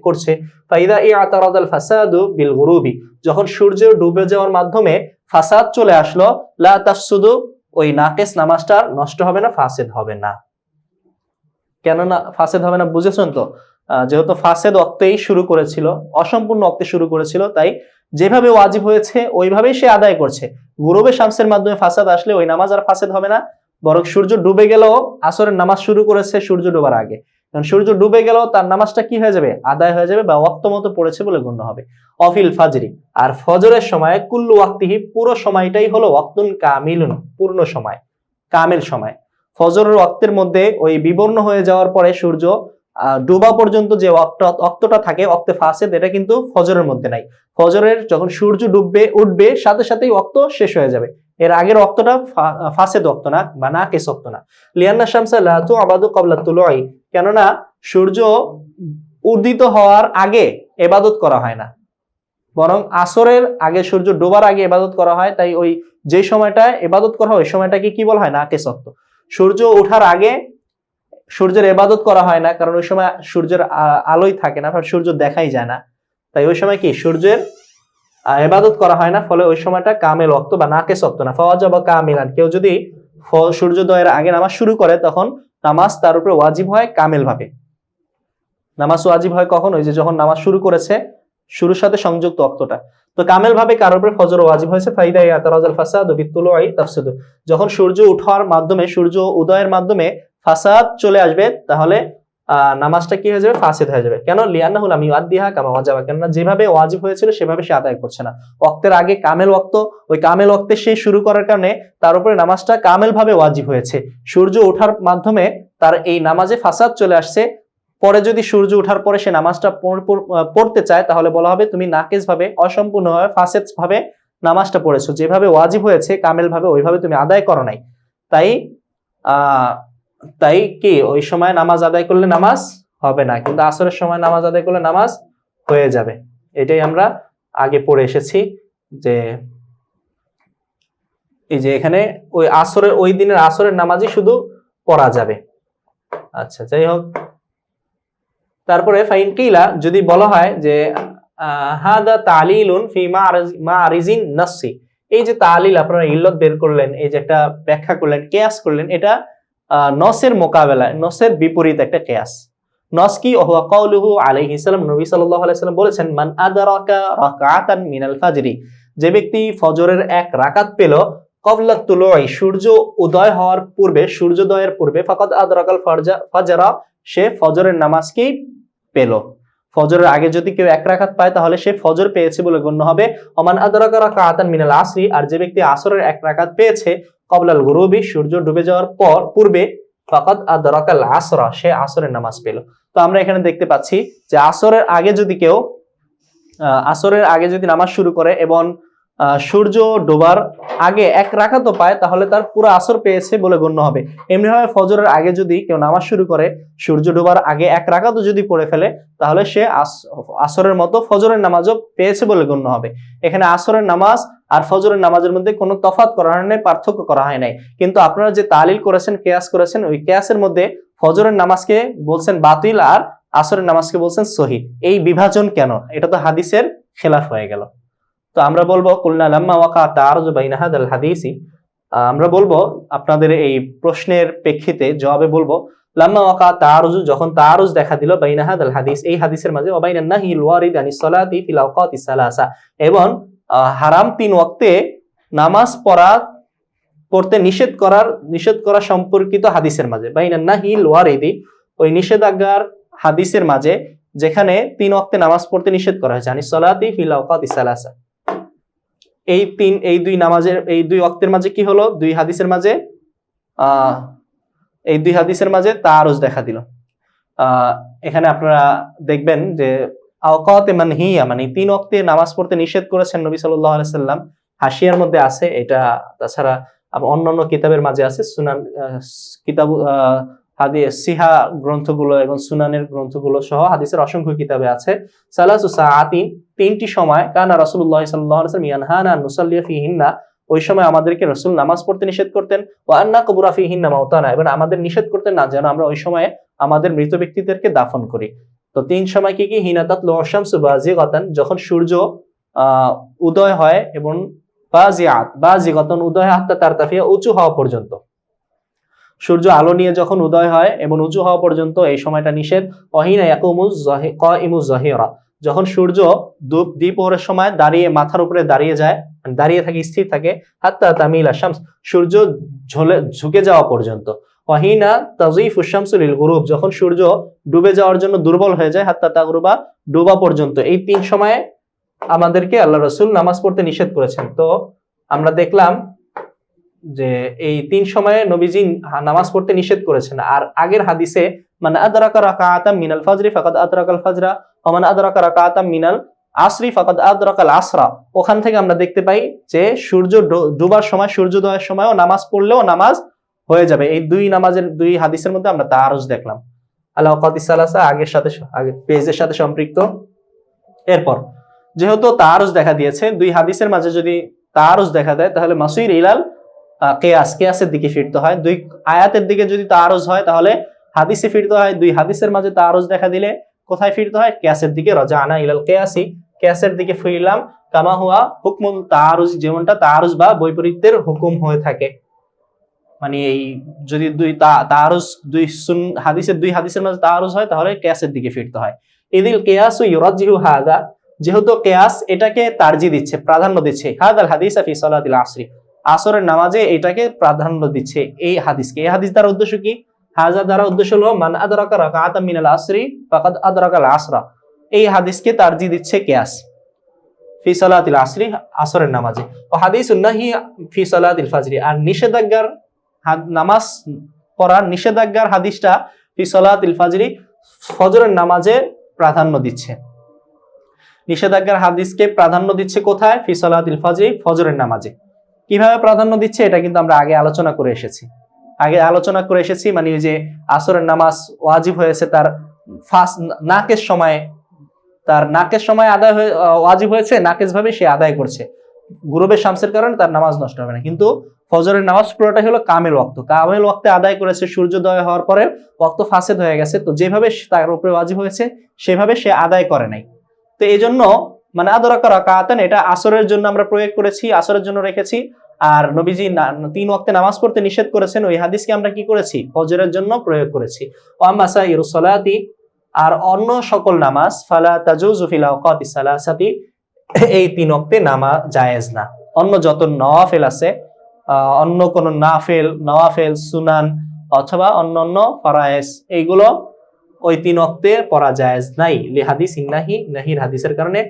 করছে। ফাইদা ইআতারাদাল ফাসাদু বিল গুরুবি, যখন সূর্য ডুবে যাওয়ার মাধ্যমে ফাসাদ চলে আসলো, লা তাফসুদু, ওই নাকেস নামাজটা নষ্ট হবে না, ফাসেদ হবে না। কেন না ফাসেদ হবে না বুঝেছেন তো? যেহেতু ফাসেদ ওয়াক্তেই শুরু করেছিল, অসম্পূর্ণ ওয়াক্তে শুরু করেছিল, তাই যেভাবে ওয়াজিব হয়েছে ওইভাবেই সে আদায় করছে। গুরুবে শামসের মাধ্যমে ফাসাদ আসলে ওই নামাজ আর ফাসেদ হবে না, বরং সূর্য ডুবে গেলেও আসরের নামাজ শুরু করেছে সূর্য ডোবার আগে, কারণ সূর্য ডুবে গেলেও তার নামাজটা কি হয়ে যাবে? আদায় হয়ে যাবে বা ওয়াক্ত মতো পড়েছে বলে গণ্য হবে। অফিল ফাজরি, আর ফজরের সময় কুল্লু ওয়াক্তিহি, পুরো সময়টাই হলো ওয়াক্তুন কামিলুন, পূর্ণ সময়, কামিল সময়। ফজরের ওয়াক্তের মধ্যে ওই বিবর্ণ হয়ে যাওয়ার পরে সূর্য ডুবা পর্যন্ত যে ওয়াক্তটা থাকে ওয়াক্তে ফাসেদ, এটা কিন্তু ফজরের মধ্যে নাই। ফজরের যখন সূর্য উঠবে সাথে সাথেই ওয়াক্ত শেষ হয়ে যাবে, এর আগের ওয়াক্তটা ফাসেদ ওয়াক্ত না বা নাকিস ওয়াক্ত না। লিয়ান্না শামসা লা তুআবাদু ক্বাবলা তুলুই, কেননা সূর্য উদিত হওয়ার আগে ইবাদত করা হয় না, বরং আসরের আগে, সূর্য ডোবার আগে ইবাদত করা হয়। তাই ওই যে সময়টা ইবাদত করা হয় ওই সময়টাকে কি বলা হয়? নাকিস ওয়াক্ত। সূর্য ওঠার আগে সূর্যের ইবাদত করা হয় না, কারণ ওই সময় সূর্যের আলোই থাকে না, সূর্য দেখাই যায় না। তাই ওই সময় কি সূর্যের ইবাদত করা হয় না, ফলে ওই সময়টা কামেল ওয়াক্ত বা নাকিস ওয়াক্ত না। ফাওয়াজাবা কামিলান, কেউ যদি সূর্যোদয়ের আগে নামাজ শুরু করে, তখন নামাজ তার উপরে ওয়াজিব হয় কামেল ভাবে। নামাজ ওয়াজিব হয় কখন? ওই যে যখন নামাজ শুরু করেছে, শুরুর সাথে সংযুক্ত ওয়াক্তটা। তো কামেল ভাবে কারোর উপরে ফজর ওয়াজিব হয়েছে। ফাইদা ইয়াতারাজাল ফাসাদু বিতুলুই তাফসিদু, যখন সূর্য ওঠার মাধ্যমে, সূর্য উদয়ের মাধ্যমে ফাসাদ চলে আসবে, তাহলে নামাজটা কি হয়ে যাবে? ফাসিদ হয়ে যাবে। কেন? লিআন্নাহু লাম ইউআদ্দিহা কামা ওয়াজাবা, কেননা যেভাবে ওয়াজিব হয়েছিল সেভাবে সে আদায় করছে না। ওয়াক্তের আগে কামেল ওয়াক্ত, ওই কামেল ওয়াক্তে সে শুরু করার কারণে তার উপরে নামাজটা কামেল ভাবে ওয়াজিব হয়েছে। সূর্য ওঠার মাধ্যমে তার এই নামাজে ফাসাদ চলে আসছে, পরে যদি সূর্য ওঠার পরে সে নামাজটা পড়তে চায়, তাহলে বলা হবে তুমি নাকিস ভাবে, অসম্পূর্ণ ভাবে, ফাসেদ ভাবে নামাজটা পড়েছো, যেভাবে ওয়াজিব হয়েছে কামেল ভাবে ওইভাবে তুমি আদায় করো নাই। তাই কি ওই সময় নামাজ আদায় করলে নামাজ হবে না, কিন্তু আসরের সময় নামাজ আদায় করলে নামাজ হয়ে যাবে। এটাই আমরা আগে পড়ে এসেছি যে এই যে এখানে ওই আসরের, ওই দিনের আসরের নামাজই শুধু পড়া যাবে। আচ্ছা, যাই হোক, তারপরে ফাইন কিলা, যদি বলা হয় যে হাদা তালিলুন ফি মারিজিন নাসসি, এই যে তালিল আপনারা ইল্লত বের করলেন, এই যে একটা ব্যাখ্যা করলেন, কিয়াস করলেন, এটা নসের মোকাবেলায়, নসের বিপরীত একটা কিয়াস। নস কি? ওয়া কাউলুহু আলাইহিস সালাম, নবী সাল্লাল্লাহু আলাইহি সাল্লাম বলেছেন, মান আদরাকা রাকাতান মিনাল ফাজরি, যে ব্যক্তি ফজরের এক রাকাত পেল, ক্বাবলা তুলুই, সূর্য উদয় হওয়ার পূর্বে, সূর্যোদয়ের পূর্বে, ফাকাদ আদরাকাল ফাজরা, সে ফজরের নামাজকেই পেল। ফজরের আগে যদি কেউ এক রাকাত পায় তাহলে সে ফজর পেয়েছে বলে গণ্য হবে। ওমান আদরাকা রাকাতান মিনাল আসরি, আর যে ব্যক্তি আসরের এক রাকাত পেয়েছে ক্বাবলাল গুরুবি, সূর্য ডুবে যাওয়ার পূর্বে, ফাকাদ আদরাকাল আসরা, সে আসরের নামাজ পেল। তো আমরা এখানে দেখতে পাচ্ছি যে আসরের আগে যদি নামাজ শুরু করে এবং সূর্য ডোবার আগে এক রাকাতও পায় তাহলে তার পুরো আসর পেয়েছে বলে গণ্য হবে। এমনিভাবে ফজরের আগে যদি কেউ নামাজ শুরু করে, সূর্য ডোবার আগে এক রাকাতও যদি পড়ে ফেলে তাহলে সে আসরের মতো ফজরের নামাজও পেয়েছে বলে গণ্য হবে। এখানে আসরের নামাজ আর ফজরের নামাজের মধ্যে কোনো তফাৎ করা হয় নাই, পার্থক্য করা হয় নাই। কিন্তু আপনারা যে তালিল করেছেন, কিয়াস করেছেন, ওই কিয়াসের মধ্যে ফজরের নামাজকে বলছেন বাতিল আর আসরের নামাজকে বলছেন সহিহ। এই বিভাজন কেন? এটা তো হাদিসের খেলাফ হয়ে গেল। তো আমরা বলবো কুলনা লাম্মা ওয়াকা তাআরুযু বাইনা হাদাল হাদিসি, আমরা বলবো আপনাদের এই প্রশ্নের প্রেক্ষিতে জবাবে বলবো লাম্মা ওয়াকা তাআরুযু, যখন তাআরুজ দেখা দিল, বাইনা হাদাল হাদিস, এই হাদিসের মাঝে, ওয়া বাইনান নাহিল ওয়ারিদ আনিস সালাতি ফিল আওকাতিস সালাসা, এবং হারাম 3 ওয়াক্তে নামাজ পড়তে নিষেধ করা সম্পর্কিত হাদিসের মাঝে, বাইনান নাহিল ওয়ারিদি, ওই নিষেধাজ্ঞার হাদিসের মাঝে যেখানে 3 ওয়াক্তে নামাজ পড়তে নিষেধ করা হয়েছে, আনিস সালাতি ফিল আওকাতিস সালাসা, এই দুই ওয়াক্তের মাঝে কি হলো? দুই হাদিসের মাঝে তাআরুজ দেখা দিল। এখানে আপনারা দেখবেন যে আওকাতে মানহিয়া, মানে 3 ওয়াক্তে নামাজ পড়তে নিষেধ করেছেন নবী সাল্লাল্লাহু আলাইহি সাল্লাম, হাশিয়ার মধ্যে আছে এটা, তাছাড়া অন্যান্য কিতাবের মাঝে আছে, সুনান কিতাব হাদিস সিহা গ্রন্থগুলো এবং সুনানের গ্রন্থগুলো সহ হাদিসের অসংখ্য কিতাবে আছে। সালাসু সাআতিন, 3টি সময়, কানা রাসূলুল্লাহ সাল্লাল্লাহু আলাইহি ওয়াসাল্লাম ইয়ানহানা আন নুসাল্লিয়া ফিহিন্না, ওই সময় আমাদেরকে রাসূল নামাজ পড়তে নিষেধ করতেন, ওয়া আন্না কুবরা ফিহিন্না মাউতানা, এবং আমাদের নিষেধ করতেন না যেন আমরা ওই সময়ে আমাদের মৃত ব্যক্তিদেরকে দাফন করি। তো 3 সময় কি কি? হিনা তাতলু আশ-শামসু বাযিগাতান, যখন সূর্য উদয় হয়, এবং বাযিগাতান উদয়, হাত্তা তারতাফিয়া, উঁচু হওয়া পর্যন্ত, সূর্য আলো নিয়ে যখন উদয় হয় এবং উঁচু হওয়া পর্যন্ত, এই সময়টা নিষেধ। ওয়াহিনা ইয়াকুমুজ যাহিরা, যখন সূর্য দ্বিপ্রহরের সময় মাথার উপরে দাঁড়িয়ে থাকে, স্থির থাকে, হাত্তা তামিলা শামস, সূর্য ঝুঁকে যাওয়া পর্যন্ত। ওয়াহিনা তাযীফু শামসু লিল গুরুব, যখন সূর্য ডুবে যাওয়ার জন্য দুর্বল হয়ে যায়, হাত্তা তাগরুবা, ডুবা পর্যন্ত। এই 3 সময়ে আমাদেরকে আল্লাহ রাসূল নামাজ পড়তে নিষেধ করেছেন। তো আমরা দেখলাম যে এই 3 সময়ে নবীজি নামাজ পড়তে নিষেধ করেছেন। আর আগের হাদিসে মান আদরাকা রাকাতাম মিনাল ফাজরি ফাকাদ আদরাকাল ফাজরা ওয়া মান আদরাকা রাকাতাম মিনাল আসরি ফাকাদ আদরাকাল আসরা, ওখান থেকে আমরা দেখতে পাই যে সূর্য ডুবার সময়, সূর্যোদয়ের সময়ও নামাজ পড়লেও নামাজ হয়ে যাবে। এই দুই হাদিসের মধ্যে আমরা তাআরুজ দেখলাম। আল আওকাতিস সালাসা আগের পেজের সাথে সম্পৃক্ত। এরপর যেহেতু তাআরুজ দেখা দিয়েছে, 2 হাদিসের মাঝে যদি তাআরুজ দেখা দেয় তাহলে মাসির ইলাল কিয়াসের দিকে ফিরতে হয়। 2 আয়াতের দিকে যদি তাআরুজ হয় তাহলে হাদিসে ফিরতে হয়। 2 হাদিসের মাঝে তাআরুজ দেখা দিলে কোথায় ফিরতে হয়? কিয়াসের দিকে। রাজানা ইলাল কিয়াসি, কিয়াসের দিকে ফিরলাম। কামা হুয়া হুকমুল তাআরুজ, যেমনটা তাআরুজ বা বৈপরীত্যের হুকুম হয়ে থাকে। মানে এই যদি হাদিসের 2 হাদিসের মাঝে তাআরুজ হয় তাহলে কিয়াসের দিকে ফিরতে হয়। ইদিল কিয়াসু ইউরাজ্জিহু হাদা, যেহেতু কিয়াস এটাকে তারজি দিচ্ছে, প্রাধান্য দিচ্ছে, হাদাল হাদিসা ফি সালাতিল আসরি, আসরের নামাজে এটাকে প্রাধান্য দিচ্ছে এই হাদিসকে। এই হাদিস দ্বারা উদ্দেশ্য কি? হাজা দ্বারা উদ্দেশ্য হলো মান আদরাকা রাকাতাম মিনাল আসরি ফাকাদ আদরাকাল আসরা, এই হাদিসকে তারজি দিচ্ছে কিয়াস ফি সালাতিল আসরি, আসরের নামাজে। ও হাদিসুন নাহি ফি সালাতিল ফাজরি, আর নিষেধাজ্ঞার নামাজ পড়ার নিষেধাজ্ঞার হাদিসটা ফি সালাতিল ফাজরি, ফজরের নামাজে প্রাধান্য দিচ্ছে। নিষেধাজ্ঞার হাদিসকে প্রাধান্য দিচ্ছে কোথায়? ফি সালাতিল ফাজরি, ফজরের নামাজে। কিভাবে প্রাধান্য দিচ্ছে এটা কিন্তু আমরা আগে আলোচনা করে এসেছি। মানে যে আসরের নামাজ ওয়াজিব হয়েছে তার নাকেশ সময় আদায় হয়ে ওয়াজিব হয়েছে, নাকেশ ভাবে সে আদায় করছে। গুরুবে শামসের কারণে তার নামাজ নষ্ট হবে না। কিন্তু ফজরের নামাজ পুরোটাই হলো কামেল ওয়াক্ত, কামেল ওয়াক্তে আদায় করেছে, সূর্যোদয় হওয়ার পরে ওয়াক্ত ফাসেদ হয়ে গেছে, তো যেভাবে তার উপরে ওয়াজিব হয়েছে সেভাবে সে আদায় করে নাই। তো এই জন্য মানে আদরাকা রাকাতান, এটা আসরের জন্য আমরা প্রয়োগ করেছি, আসরের জন্য রেখেছি। আর নবীজি 3 ওয়াক্তে নামাজ পড়তে নিষেধ করেছেন, ওই হাদিসকে আমরা কি করেছি, ফজরের জন্য প্রয়োগ করেছি। ওয়া মাসাইরুস সালাতি, আর অন্য সকল নামাজ, ফালা তাজুজু ফিল আওকাতিস সালাসাতি, এই 3 ওয়াক্তে নামাজ জায়েজ না। অন্য যত নওয়াফিল আছে, অন্য কোন নওয়াফিল সুনান অথবা অন্যান্য ফরায়েজ, এইগুলো ওই 3 ওয়াক্তে পড়া জায়েজ নাই, লিহাদিস ইন্নাহি, নাহির হাদিসের কারণে।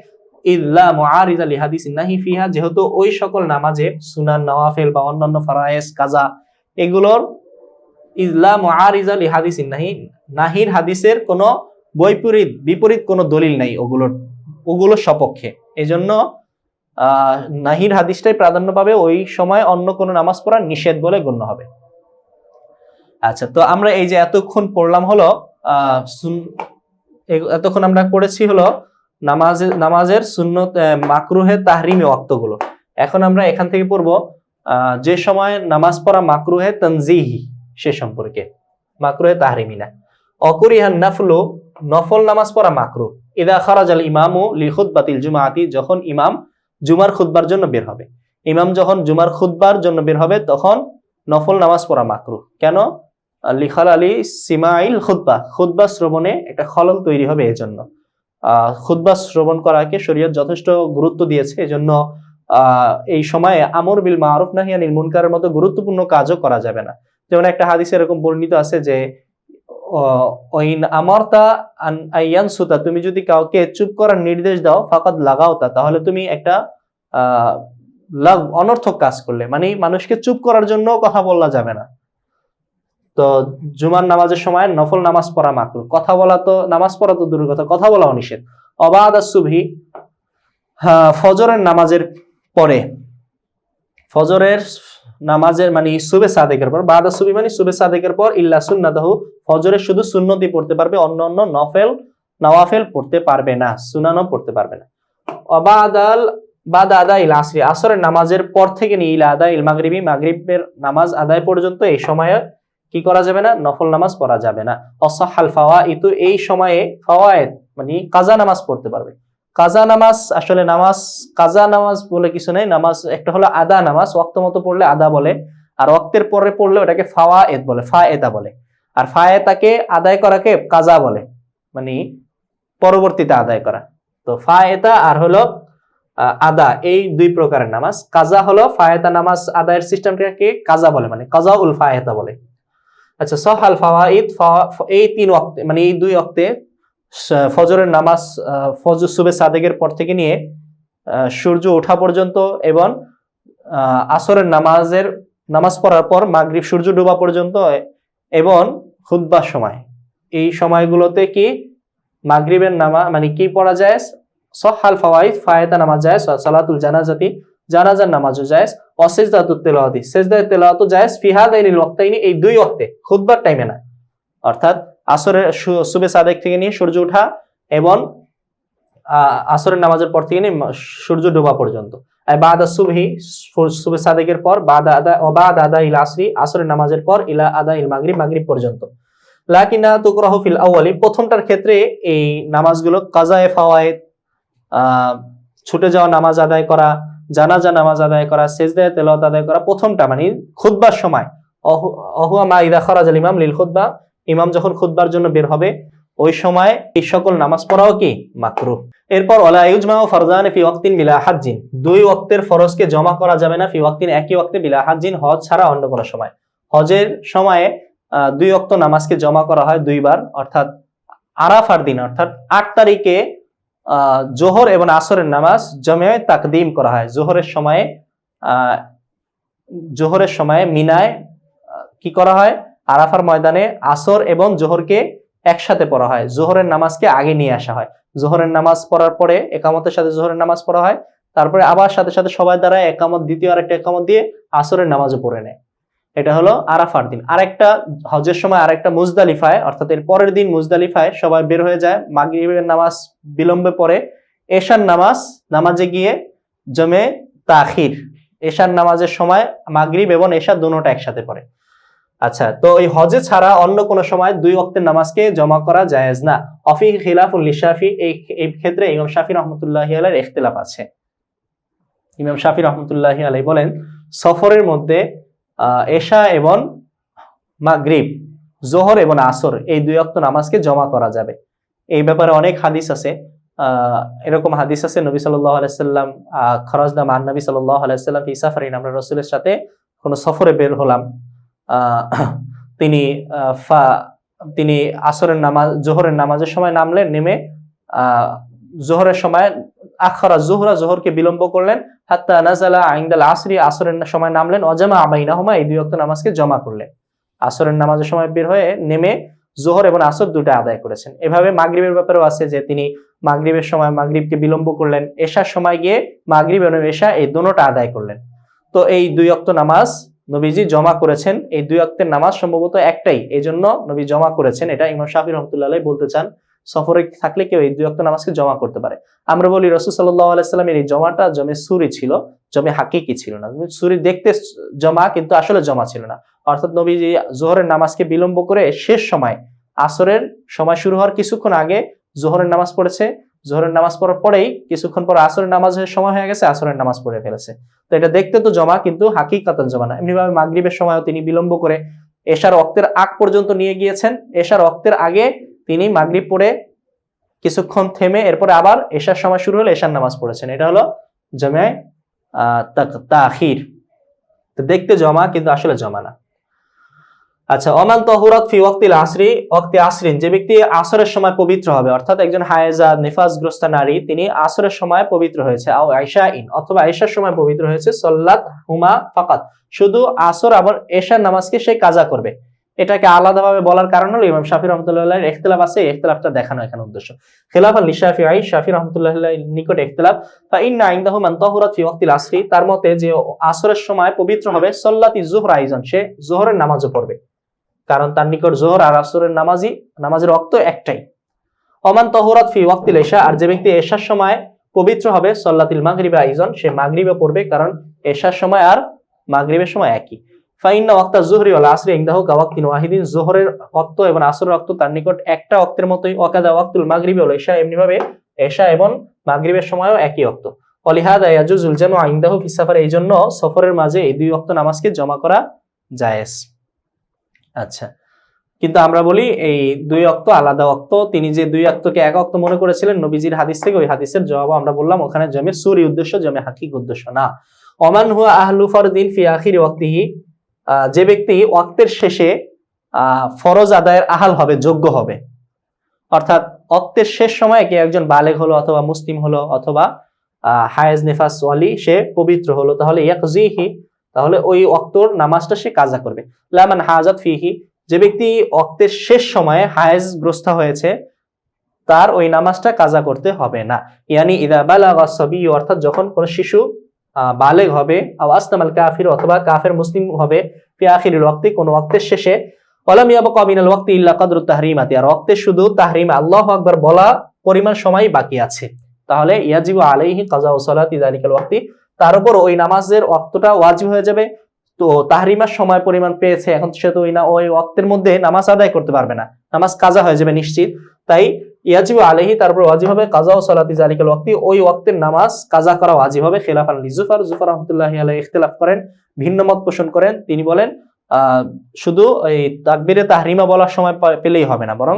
ইল্লা মুআরিজা লিহাদিস ইন্নাহি ফিহা, যেহেতু ওই সকল নামাজে সুনান, নওয়াফিল বা অন্যান্য ফরায়েজ, কাজা, এগুলোর ইল্লা মুআরিজা লিহাদিস ইন্নাহি, নাহির হাদিসের কোনো বিপরীত কোনো দলিল নাই ওগুলোর সপক্ষে। এই জন্য নাহির হাদিসটাই প্রাধান্য পাবে, ওই সময় অন্য কোনো নামাজ পড়া নিষেধ বলে গণ্য হবে। আচ্ছা, তো আমরা এই যে এতক্ষণ পড়লাম হলো এতক্ষণ আমরা পড়েছি হলো নামাজের সুন্নত, মাকরুহে তাহরিমি ওয়াক্তগুলো। এখন আমরা এখান থেকে পড়বো যে সময় নামাজ পড়া মাকরুহে তানজিহি সে সম্পর্কে, মাকরুহে তাহরিমি না। অকুরিহান নাফলু, নফল নামাজ পড়া মাকরুহ, ইদা খারাজাল ইমামু লিখুতবাতিল জুমাআতি, যখন ইমাম জুমার খুতবার জন্য বের হবে। ইমাম যখন জুমার খুতবার জন্য বের হবে তখন নফল নামাজ পড়া মাকরুহ। কেন? লিখাল আলী সিমাইল খুতবা শ্রবণে একটা খলল তৈরি হবে, এজন্য খুতবা শ্রবণ করাকে শরীয়ত যথেষ্ট গুরুত্ব দিয়েছে। এজন্য এই সময়ে আমর বিল মারুফ নাহি আনিল মুনকারের মতো গুরুত্বপূর্ণ কাজও করা যাবে না। যেমন একটা হাদিসে এরকম বর্ণিত আছে যে আমরতা আন আইয়ানসুতা, তুমি যদি কাউকে চুপ করার নির্দেশ দাও, ফাকাদ লাগাওতা, তাহলে তুমি একটা অনর্থক কাজ করলে, মানে মানুষকে চুপ করার জন্য কথা বলা যাবে না। তো জুমার নামাজের সময় নফল নামাজ পড়া মাকরুহ, কথা বলা তো, নামাজ পড়া তো দূরের কথা, কথা বলাও নিষেধ। অবাদ সুবহি, ফজরের নামাজের পরে, ফজরের নামাজের মানে সুবে সাদেকের পর, বাদা সুবহি মানে সুবে সাদেকের পর, ইল্লা সুন্নাতাহু, ফজরের শুধু সুন্নতি পড়তে পারবে, অন্য নওয়াফিল পড়তে পারবে না, সুনানও পড়তে পারবে না। বাদা আদা ইল আসরি, আসরের নামাজের পর থেকে নিয়ে ইলা আদা ইল মাগরিবি, মাগরিবের নামাজ আদায় পর্যন্ত এই সময়ে কি করা যাবে না, নফল নামাজ পড়া যাবে না। অসাহাল ফাওয়াইদ, এই সময়ে ফাওয়ায়েদ মানে কাজা নামাজ পড়তে পারবে। কাজা নামাজ, আসলে কাজা নামাজ বলে কিছু নেই, নামাজ একটা হলো আদা নামাজ, ওয়াক্ত মতো পড়লে আদা বলে, আর ওয়াক্তের পরে পড়লে ওটাকে ফাওয়ায়েদ বলে, ফায়েদা বলে। আর ফায়েদাকে আদায় করাকে কাজা বলে, মানে পরবর্তীতে আদায় করা। তো ফায়েদা আর হলো আদা, এই 2 প্রকারের নামাজ। কাজা হলো ফায়েদা নামাজ আদায়ের সিস্টেমটাকে কাজা বলে, মানে কাজা উল ফায়েদা বলে। আচ্ছা, সহাল ফাওয়াইদ, এই 3 ওয়াক্তে মানে এই 2 ওয়াক্তে ফজরের নামাজ, ফজর সুবে সাদেকের পর থেকে নিয়ে সূর্য ওঠা পর্যন্ত, এবং আসরের নামাজ পড়ার পর মাগরিব সূর্য ডোবা পর্যন্ত, এবং খুতবার সময়, এই সময়গুলোতে কি মাগরিবের নামাজ মানে কি পড়া যায়, সহাল ফাওয়াইদ, ফায়েদা নামাজ যায়, সালাতুল জানাজাতি, জানাজার নামাজও জায়েজ, ওয়াসিজদাতুত তিলাওয়াতি, সিজদায়ে তিলাওয়াতও জায়েজ, ফি হাযাইনিল ওয়াক্তাইনি, এই 2 ওয়াক্তে, খুতবার টাইমে না, অর্থাৎ আসরের সুবে সাদেক থেকে নিয়ে সূর্য ওঠা এবং আসরের নামাজের পর থেকে নিয়ে সূর্য ডোবা পর্যন্ত। আর বাদা সুবহি, সুবে সাদেকের পর, বাদা আদা ইল আসরি, আসরের নামাজের পর, ইলা আদা ইল মাগরিব, মাগরিব পর্যন্ত। লাকিনা তুকরাহু ফিল আউয়ালি, প্রথমটার ক্ষেত্রে এই নামাজগুলো কাজায়ে ফাওয়ায়েদ, ছুটে যাওয়া নামাজ আদায় করা, জানাজা নামাজ আদায় করা, সিজদায়ে তিলাওয়াত আদায় করা, প্রথমটা মানে খুতবার সময়, অহুয়া মা ইদা খারাজাল ইমাম লিল খুতবা, ইমাম যখন খুতবার জন্য বের হবে ওই সময় এই সকল নামাজ পড়াও কি মাকরুহ। এরপর ওয়ালা ইউজমাউ ফারজান ফি ওয়াক্তিন বিলা হাজ্জিন, 2 ওয়াক্তের ফরজকে জমা করা যাবে না, ফি ওয়াক্তিন একই ওয়াক্তে, বিলা হাজ্জিন হজ ছাড়া অন্য কোনো সময়। হজের সময়ে 2 ওয়াক্ত নামাজকে জমা করা হয় 2 বার, অর্থাৎ আরাফার দিন, অর্থাৎ 8 তারিখে জোহর এবং আসরের নামাজ জমে তাকদিম করা হয়। জোহরের সময়ে মিনায় কি করা হয়, আরাফার ময়দানে আসর এবং জোহরকে একসাথে পড়া হয়, জোহরের নামাজকে আগে নিয়ে আসা হয়। জোহরের নামাজ পড়ার পরে একামতের সাথে জোহরের নামাজ পড়া হয়, তারপরে আবার সাথে সাথে সবাই দ্বারা একামত, দ্বিতীয় আরেকটা একামত দিয়ে আসরের নামাজও পড়ে নেয়। এটা হলো আরাফার দিন। আরেকটা হজের সময় আরেকটা মুজদালিফায়, অর্থাৎ এর পরের দিন মুজদালিফায় সবাই বের হয়ে যায়, মাগরিবের নামাজ বিলম্বে পড়ে, এশার নামাজে গিয়ে জমে তাখির, এশার নামাজের সময় মাগরিব এবং এশা দুটোটা একসাথে পড়ে। আচ্ছা, তো এই হজে ছাড়া অন্য কোন সময় দুই ওয়াক্তের নামাজকে জমা করা জায়েজ না। অফি খিলাফুল লিশাফি, এই ক্ষেত্রে ইমাম শাফি রহমতুল্লাহি আলাইহির ইখতিলাফ আছে। ইমাম শাফি রহমতুল্লাহি আলাইহি বলেন সফরের মধ্যে এশা এবং মাগরিব, জোহর এবং আসর এই দুই ওয়াক্ত নামাজকে জমা করা যাবে। এই ব্যাপারে অনেক হাদিস আছে। এরকম হাদিস আছে নবী সাল্লাল্লাহু আলাইহি সাল্লাম খরাজনা মান নবী সাল্লাল্লাহু আলাইহি সাল্লাম ফি সাফারিন, আমরা রাসূলের সাথে কোন সফরে বের হলাম, তিনি আসরের নামাজ জোহরের নামাজের সময় নামলেন, নেমে জোহরের সময় আখরা জোহরা, জোহরকে বিলম্ব করলেন, হাত্তা নাজালা ইনদাল আসরি, আসরের সময় নামলেন, অজামা বাইনাহুমা, এই দুই ওয়াক্ত নামাজকে জমা করলেন। আসরের নামাজের সময় বের হয়ে নেমে জোহর এবং আসর দুটো আদায় করেছেন। এভাবে মাগরিবের ব্যাপারেও আছে যে তিনি মাগরিবের সময় মাগরিবকে বিলম্ব করলেন, এশার সময় গিয়ে মাগরিব এবং এশা এই দুটোটা আদায় করলেন। তো এই দুই ওয়াক্ত নামাজ নবীজি জমা করেছেন। এই দুই ওয়াক্তের নামাজ সম্ভবত একটাই, এই জন্য নবী জমা করেছেন, এটা ইমাম শাফি রহমতুল্লাহ আলাইহি বলতে চান। সফরে থাকলে কেউ এই দুই ওয়াক্ত নামাজকে জমা করতে পারে। আমরা বলি রাসূল সাল্লাল্লাহু আলাইহি সাল্লামের এই জমাটা জমে সুরি ছিল, জমে হাকিকি ছিল না। সুরি দেখতে জমা, কিন্তু আসলে জমা ছিল না। অর্থাৎ নবীজি জোহরের নামাজকে বিলম্ব করে শেষ সময় আসরের সময় শুরু হওয়ার কিছুক্ষণ আগে জোহরের নামাজ পড়েছে, জোহরের নামাজ পড়ার পরেই কিছুক্ষণ পর আসরের নামাজের সময় হয়ে গেছে, আসরের নামাজ পড়ে ফেলেছে। তো এটা দেখতে তো জমা, কিন্তু হাকিকাতান জমা না। এমনিভাবে মাগরিবের সময়ও তিনি বিলম্ব করে এশার ওয়াক্তের আগ পর্যন্ত নিয়ে গিয়েছেন। এশার ওয়াক্তের আগে তিনি মাগরিব পড়ে কিছুক্ষণ থেমে এরপরে আবার এশার সময় শুরু হলে এশার নামাজ পড়েছেন। এটা হলো জমে তাখির। তো দেখতে জমা, কিন্তু আসলে জমা না। আচ্ছা, ওমান তাহুরাত ফি ওয়াক্তিল আসরি, ওয়াক্তে আসরিন, যে ব্যক্তি আসরের সময় পবিত্র হবে, অর্থাৎ একজন হায়েজা নিফাসগ্রস্ত নারী, তিনি আসরের সময় পবিত্র হয়েছে, আও আয়েশা ইন, অথবা আয়েশার সময় পবিত্র হয়েছে, সাল্লাত হুমা ফাকাত, শুধু আসর আবার এশার নামাজকে সে কাজা করবে। এটাকে আলাদাভাবে বলার কারণ হলো ইমাম শাফি রহমতুল্লাহ আলাইহির ইখতিলাফ আছে, এই ইখতিলাফটা দেখানো এখানে উদ্দেশ্য। খিলাফান লিশাফিঈ, শাফি রহমতুল্লাহ আলাইহির নিকট ইখতিলাফ, ফা ইন্না ইনদাহু মান তাহুরাত ফি ওয়াক্তিল আসরি, তার মতে যে আসরের সময় পবিত্র হবে, সাল্লাতি যুহরা আইজান, সে যোহরের নামাজও পড়বে, কারণ তার নিকট জোহর আর আসরের নামাজের ওয়াক্ত একটাই। ওমান তাহুরাত ফি ওয়াক্তিল ইশা, আর যে ব্যক্তি এশার সময় পবিত্র হবে, সাল্লাতিল মাগরিব আইজন, সে মাগরিবে পড়বে, কারণ এশার সময় আর মাগরিবের সময় একই। ফাইন্না ওয়াক্তা যুহরি ওয়াল আসরি ইনদাহু কাওয়াক্তিন ওয়াহিদিন, জোহরের ওয়াক্ত এবং আসরের ওয়াক্ত তার নিকট একটা ওয়াক্তের মতোই। ওয়াকাদা ওয়াক্তুল মাগরিবি ওয়াল ইশা, এমনি ভাবে এশা এবং মাগরিবের সময়ও একই ওয়াক্ত। ওয়ালিহাদা ইয়াজুজুল জামউ ইনদাহু ফিস সাফার, এই জন্য সফরের মাঝে এই দুই ওয়াক্ত নামাজকে জমা করা জায়েজ। আচ্ছা, কিন্তু আমরা বলি এই দুই ওয়াক্ত আলাদা ওয়াক্ত। তিনি যে দুই ওয়াক্তকে এক ওয়াক্ত মনে করেছিলেন নবীজির হাদিস থেকে, ওই হাদিসের জবাব আমরা বললাম ওখানে জমে সুরি উদ্দেশ্য, জমে হাকিক উদ্দেশ্য না। ওমান হুয়া আহলু ফরদিন ফি আখিরি ওয়াক্তিহি, যে ব্যক্তি ওয়াক্তের শেষে ফরজ আদায়ের আহাল হবে, যোগ্য হবে, অর্থাৎ ওয়াক্তের শেষ সময়ে কে একজন বালেগ হলো, অথবা মুসলিম হলো, অথবা হায়েজ নিফাস ওয়ালি, সে পবিত্র হলো, তাহলে ইয়াকজিহি, তাহলে ওই ওয়াক্তর নামাজটা সে কাজা করবে। লামান হাজাত ফিহি, যে ব্যক্তি ওয়াক্তের শেষ সময়ে হায়েজ গ্রস্ত হয়েছে, তার ওই নামাজটা কাজা করতে হবে না। ইয়ানি ইদা বালাগা সাবি, অর্থাৎ যখন কোন শিশু বালেগ হবে, আও আসলামাল কাফির, অথবা কাফের মুসলিম হবে, ফি আখিরিল ওয়াক্তি, কোন ওয়াক্তের শেষে, ওয়ালাম ইয়াবকা মিনাল ওয়াক্তি ইল্লা কদরুত তাহরিমাতি, আর ওয়াক্তে শুধু তাহরিম আল্লাহু আকবার বলা পরিমাণ সময় বাকি আছে, তাহলে ইয়াজিবু আলাইহি কাযাউ সালাতি যালিকাল ওয়াক্তি, তার উপর ওই নামাজের ওয়াক্তটা ওয়াজিব হয়ে যাবে। তো তাহরিমার সময় পরিমাণ পেয়েছে, এখন সে তো ওই ওয়াক্তের মধ্যে নামাজ আদায় করতে পারবে না, নামাজ কাজা হয়ে যাবে নিশ্চিত। তাই ইয়াজিবু আলাইহি, তারপর ওয়াজিব হবে কাযাউ সালাতি যালিকাল ওয়াক্তি, ওই ওয়াক্তের নামাজ কাজা করা ওয়াজিব হবে। খিলাফান লিজুফার, জুফার রাহমাতুল্লাহি আলাইহি ইখতিলাফ করেন, ভিন্ন মত পোষণ করেন। তিনি বলেন শুধু এই তাকবীরে তাহরিমা বলার সময় পেলেই হবে না, বরং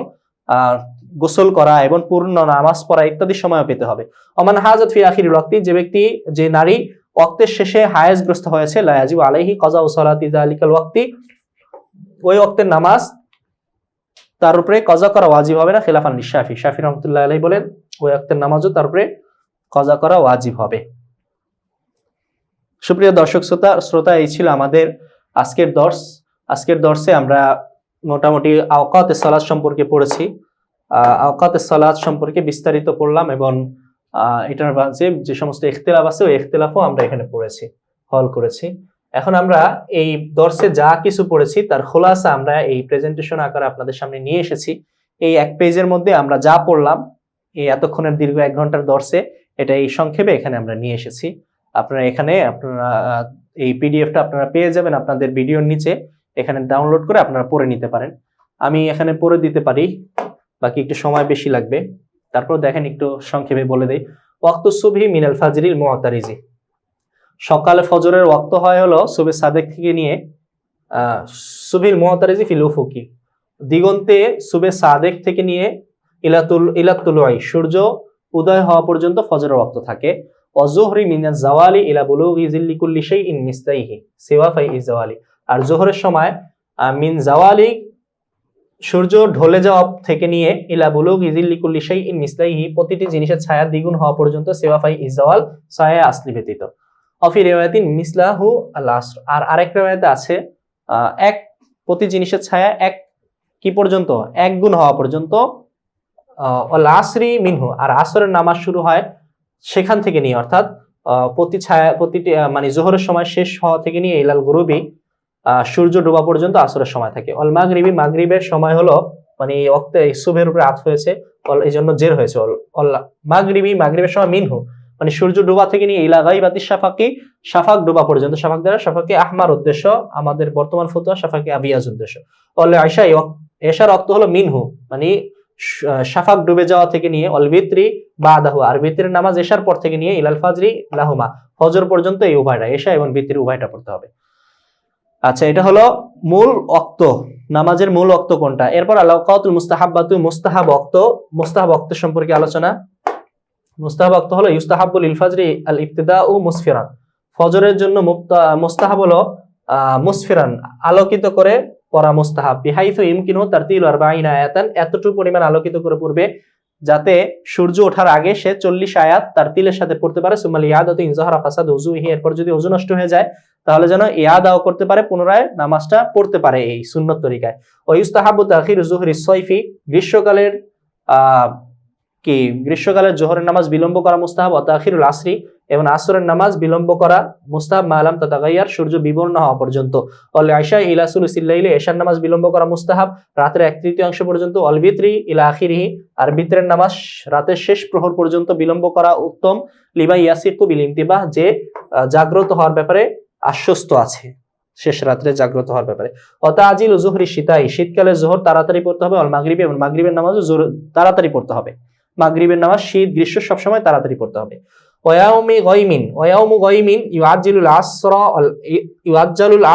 গোসল করা এবং পূর্ণ নামাজ পড়া ইত্যাদি সময়ও পেতে হবে। ওমান হাজাত ফি আখিরিল ওয়াক্তি, যে ব্যক্তি, যে নারী ওয়াক্তের শেষে হায়েজগ্রস্ত হয়েছে, লা ইয়াজিবু আলাইহি কাযাউ সালাতি যালিকাল ওয়াক্তি, ওই ওয়াক্তের নামাজ তার উপরে কাজা করা ওয়াজিব হবে না। খিলাফান লিশাফি, শাফি রাহমাতুল্লাহি আলাইহি বলেন ওই ওয়াক্তের নামাজও তার উপরে কাজা করা ওয়াজিব হবে। সুপ্রিয় দর্শক শ্রোতা, এই ছিল আমাদের আজকের দর্স। আজকের দর্সে আমরা মোটামুটি আওকাতে সালাত সম্পর্কে পড়েছি, আওকাতে সালাত সম্পর্কে বিস্তারিত পড়লাম, এবং এটার মাঝে যে সমস্ত ইখতিলাফ আছে ওই ইখতিলাফও আমরা এখানে পড়েছি, হল করেছি। এখন আমরা এই দর্সে যা কিছু পড়েছি তার খোলাসা আমরা এই প্রেজেন্টেশন আকারে আপনাদের সামনে নিয়ে এসেছি। এই এক পেজের মধ্যে আমরা যা পড়লাম এই এতক্ষণের দীর্ঘ 1 ঘন্টার দর্সে, এটা এই সংক্ষেপে এখানে আমরা নিয়ে এসেছি। আপনারা এখানে আপনারা এই পিডিএফটা আপনারা পেয়ে যাবেন আপনাদের ভিডিওর নিচে, এখানে ডাউনলোড করে আপনারা পড়ে নিতে পারেন। আমি এখানে পড়ে দিতে পারি, বাকি একটু সময় বেশি লাগবে, তারপর দেখেন একটু সংক্ষেপে বলে দেই। ওয়াক্তু সুবহি মিনাল ফাজরিল মুআতারিজি, সকালে ফজরের ওয়াক্ত হয় হলো সুবে সাদেক থেকে নিয়ে সুবিল মুআতারিজি ফিল উফুকি, দিগন্তে সুবে সাদেক থেকে নিয়ে ইলাতুলুই, সূর্য উদয় হওয়া পর্যন্ত ফজরের ওয়াক্ত থাকে। ওয়াজুহরি মিনাজ জাওয়ালি ইলা বুলুগি জিল্লি কুল্লি শাইইন মিসলাইহি সিওয়া ফাইইজ জাওয়ালি, আর জোহরের সময় মিন জাওয়ালি, সূর্য ঢলে যাওয়া থেকে নিয়ে ইলা বুলুগি জিল্লি কুল্লি শাইইন মিসলাইহি, প্রতিটি জিনিসের ছায়া দ্বিগুণ হওয়া পর্যন্ত সিওয়া ফাইইজ জাওয়াল, ছায়া আসলি ব্যতীত। অফি রিওয়ায়াতিন মিসলাহু আল আসর, আর আরেক রিওয়ায়াতে আছে এক, প্রতি জিনিসের ছায়া এক কি পর্যন্ত, এক গুণ হওয়া পর্যন্ত। আল আসরি মিনহু, আর আসরের নামাজ শুরু হয় সেখান থেকে নিয়ে, অর্থাৎ প্রতিটি মানে জোহরের সময় শেষ হওয়া থেকে নিয়ে ইলাল গুরুবি, সূর্য ডোবা পর্যন্ত আসরের সময় থাকে। অল মাগরিবি, মাগরিবের সময় হলো মানে এই ওয়াক্তে সুবহের উপরে আত হয়েছে, এই জন্য জের হয়েছে। অল মাগরিবি, মাগরিবের সময় মিনহু মানে সূর্য ডোবা থেকে নিয়ে ইলা গাইবাতি শাফাকি, শাফাক ডোবা পর্যন্ত। শাফাক দ্বারা শাফাকি আহমার উদ্দেশ্য, আমাদের বর্তমান ফতোয়া শাফাকি আবিয়াজ উদ্দেশ্য। অলে আয়সা, এশার অর্থ হলো মিনহু মানে শাফাক ডুবে যাওয়া থেকে নিয়ে, অল বিত্রি বাদাহু, আর বিত্রের নামাজ এশার পর থেকে নিয়ে ইলাল ফাজরি লাহুমা, ফজর পর্যন্ত এই উভয়টা, এশা এবং বিত্রি উভয়টা পড়তে হবে। আচ্ছা, এটা হলো মূল ওয়াক্ত, নামাজের মূল ওয়াক্ত কোনটা। এরপর আল আওকাতুল মুস্তাহাব্বাতু, মুস্তাহাব ওয়াক্ত, মুস্তাহাব ওয়াক্ত সম্পর্কে আলোচনা। মুস্তাহাব ওয়াক্ত হলো ইউস্তাহাব্বু লিল ফাজরি আল ইবতিদাউ মুসফিরান, ফজরের জন্য মুস্তাহাব হলো মুসফিরান, আলোকিত করে পড়া মুস্তাহাব। বিহাইসু ইমকিনু তারতিল 40 আয়াতান, এতটুকু পরিমাণ আলোকিত করে পড়বে যাতে সূর্য ওঠার আগে সে 40 আয়াত তার তিলের সাথে পড়তে পারে। সুমাল ইয়াদাতু ইন যাহারা ফাসাদ উযুহি, এরপর যদি ওযু নষ্ট হয়ে যায় তাহলে যেন ইয়াদাও করতে পারে, পুনরায় নামাজটা পড়তে পারে এই সুন্নত তরিকায়। ওয়া ইউস্তাহাব্বু তাখিরু যুহরি সাইফি, গ্রীষ্মকালের গ্রীষ্মকালের জোহরের নামাজ বিলম্ব করা মুস্তাহাব। ওয়া তাখিরুল আসরি, এবং আসরের নামাজ বিলম্ব করা মুস্তাহাব মা লাম তাতাগাইয়ার, সূর্য বিবর্ণ হওয়া পর্যন্ত। অল আয়সা ইলা সুলুসিল লাইলি, এশার নামাজ বিলম্ব করা মুস্তাহাব রাতের 1/3 পর্যন্ত। অল বিত্রি ইলা আখিরিহি, আর বিত্রের নামাজ রাতের শেষ প্রহর পর্যন্ত বিলম্ব করা উত্তম। লিমা ইয়াসিকু বিল ইনতিবাহ, যে জাগ্রত হওয়ার ব্যাপারে আশ্বস্ত আছে, শেষ রাত্রে জাগ্রত হওয়ার ব্যাপারে। অতাজিল যুহরি শীতাই, শীতকালের জোহর তাড়াতাড়ি পড়তে হবে। অল মাগরিবি, এবং মাগরিবের নামাজও তাড়াতাড়ি পড়তে হবে। মাগরিবের নামাজ শীত গ্রীষ্ম সবসময় তাড়াতাড়ি পড়তে হবে। ওয়ায়াউমি গায়মিন, ওয়ায়াউমু গায়মিন ইউআজ্জিলুল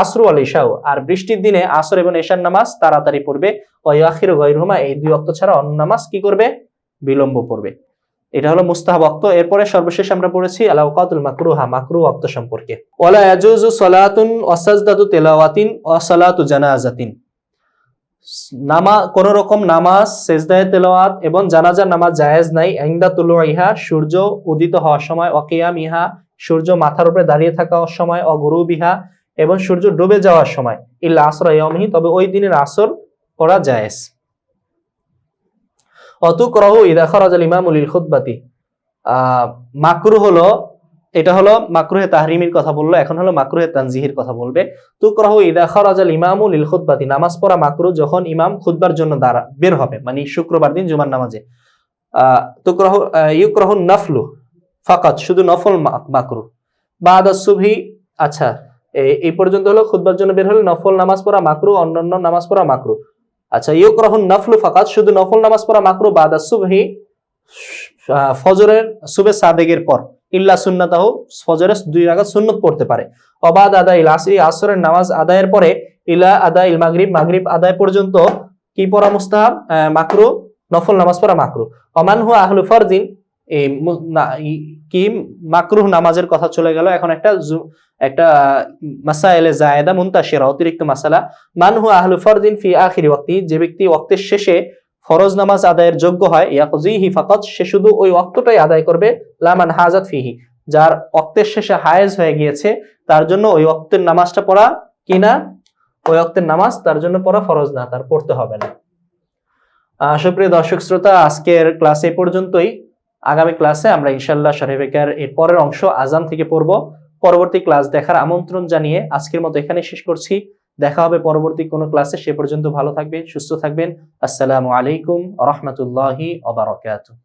আসরু ওয়াল ইশাউ, আর বৃষ্টির দিনে আসর এবং এশার নামাজ তাড়াতাড়ি পড়বে। ওয়ায়াখিরু গায়রুহুমা, এই দুই ওয়াক্ত ছাড়া অন্য নামাজ কি করবে, বিলম্ব পড়বে। এটা হলো মুস্তাহাব ওয়াক্ত। এরপরে সর্বশেষ আমরা পড়েছি আল আওকাতুল মাকরুহা, মাকরুহ ওয়াক্ত সম্পর্কে। ওয়ালা ইয়াজুজু সালাতুন ওয়া সাজদাতু তিলাওয়াতিন ওয়া সালাতু জানাজাতিন, কোন রকম নামাজ, সেজদায়ে তেলাওয়াত এবং জানাজার নামাজ জায়েজ নাই। ইনদা তুলুইহা, সূর্য উদিত হওয়ার সময়। ওয়া কিয়ামিহা, সূর্য মাথার উপরে দাঁড়িয়ে থাকার সময়। ওয়া গুরুবিহা, এবং সূর্য ডুবে যাওয়ার সময়। ইল্লা আসরা ইয়াউমিহি, তবে ওই দিনের আসর পড়া জায়েজ। অতুকরাহু ইযা খারাজাল ইমামু লিল খুতবাতি, মাকরুহ হলো, এটা হলো মাকরুহে তাহরিমির কথা বললো, এখন হলো মাকরুহে তানজিহির কথা বলবে। তুকরাহু ইযা খারাজাল ইমামু লিল খুতবাতি, নামাজ পড়া মাকরুহ যখন ইমাম খুতবার জন্য বের হবে, মানে শুক্রবার দিন জুমার নামাজে। তুকরাহু ইউকরাহু নাফলু ফাকাত, শুধু নফল মাকরুহ। বাদা সুবহি, আচ্ছা এই পর্যন্ত হলো খুতবার জন্য বের হলে নফল নামাজ পড়া মাকরুহ, অন্যান্য নামাজ পড়া মাকরুহ। আচ্ছা, ইউকরাহু নাফলু ফাকাত, শুধু নফল নামাজ পড়া মাকরুহ। বাদা সুবহি, ফজরের সুবে সাদেগের পর। ইল্লা সুন্নাতাহু, ফজরের 2 রাকাত সুন্নত পড়তে পারে। অবাদ আদা ইল আসরি, আসরের নামাজ আদায়ের পরে। ইলা আদা ইল মাগরিব, মাগরিব আদায় পর্যন্ত কি পড়া মুস্তাহাব, মাকরুহ, নফল নামাজ পড়া মাকরুহ। ওমান হুয়া আহলু ফারদিন, কি মাকরুহ নামাজের কথা চলে গেল, এখন একটা মাসাইলে জায়েদা মুনতাশিরা, অতিরিক্ত মাসালা। মান হুয়া আহলু ফারদিন ফি আখিরি ওয়াক্তি, যে ব্যক্তি ওয়াক্তের শেষে ফরজ নামাজ আদায়ের যোগ্য হয়। ইয়াকযিহি ফাকাত, সে শুধু ওই ওয়াক্তটাই আদায় করবে। লা মান হাজাত ফিহি, যার ওয়াক্তের শেষে হায়েজ হয়ে গিয়েছে তার জন্য ওই ওয়াক্তের নামাজটা পড়া কিনা, ওই ওয়াক্তের নামাজ তার জন্য পড়া ফরজ না, তার পড়তে হবে না। সুপ্রিয় দর্শক শ্রোতা, আজকের ক্লাস এই পর্যন্তই। আগামী ক্লাসে আমরা ইনশাআল্লাহ শরহে ফিকহের এর পরের অংশ আযান থেকে পড়ব। পরবর্তী ক্লাস দেখার আমন্ত্রণ জানিয়ে আজকের মতো এখানে শেষ করছি। দেখা হবে পরবর্তী কোনো ক্লাসে, সে পর্যন্ত ভালো থাকবেন, সুস্থ থাকবেন। আসসালামু আলাইকুম ওয়া রাহমাতুল্লাহি ওয়া বারাকাতুহু।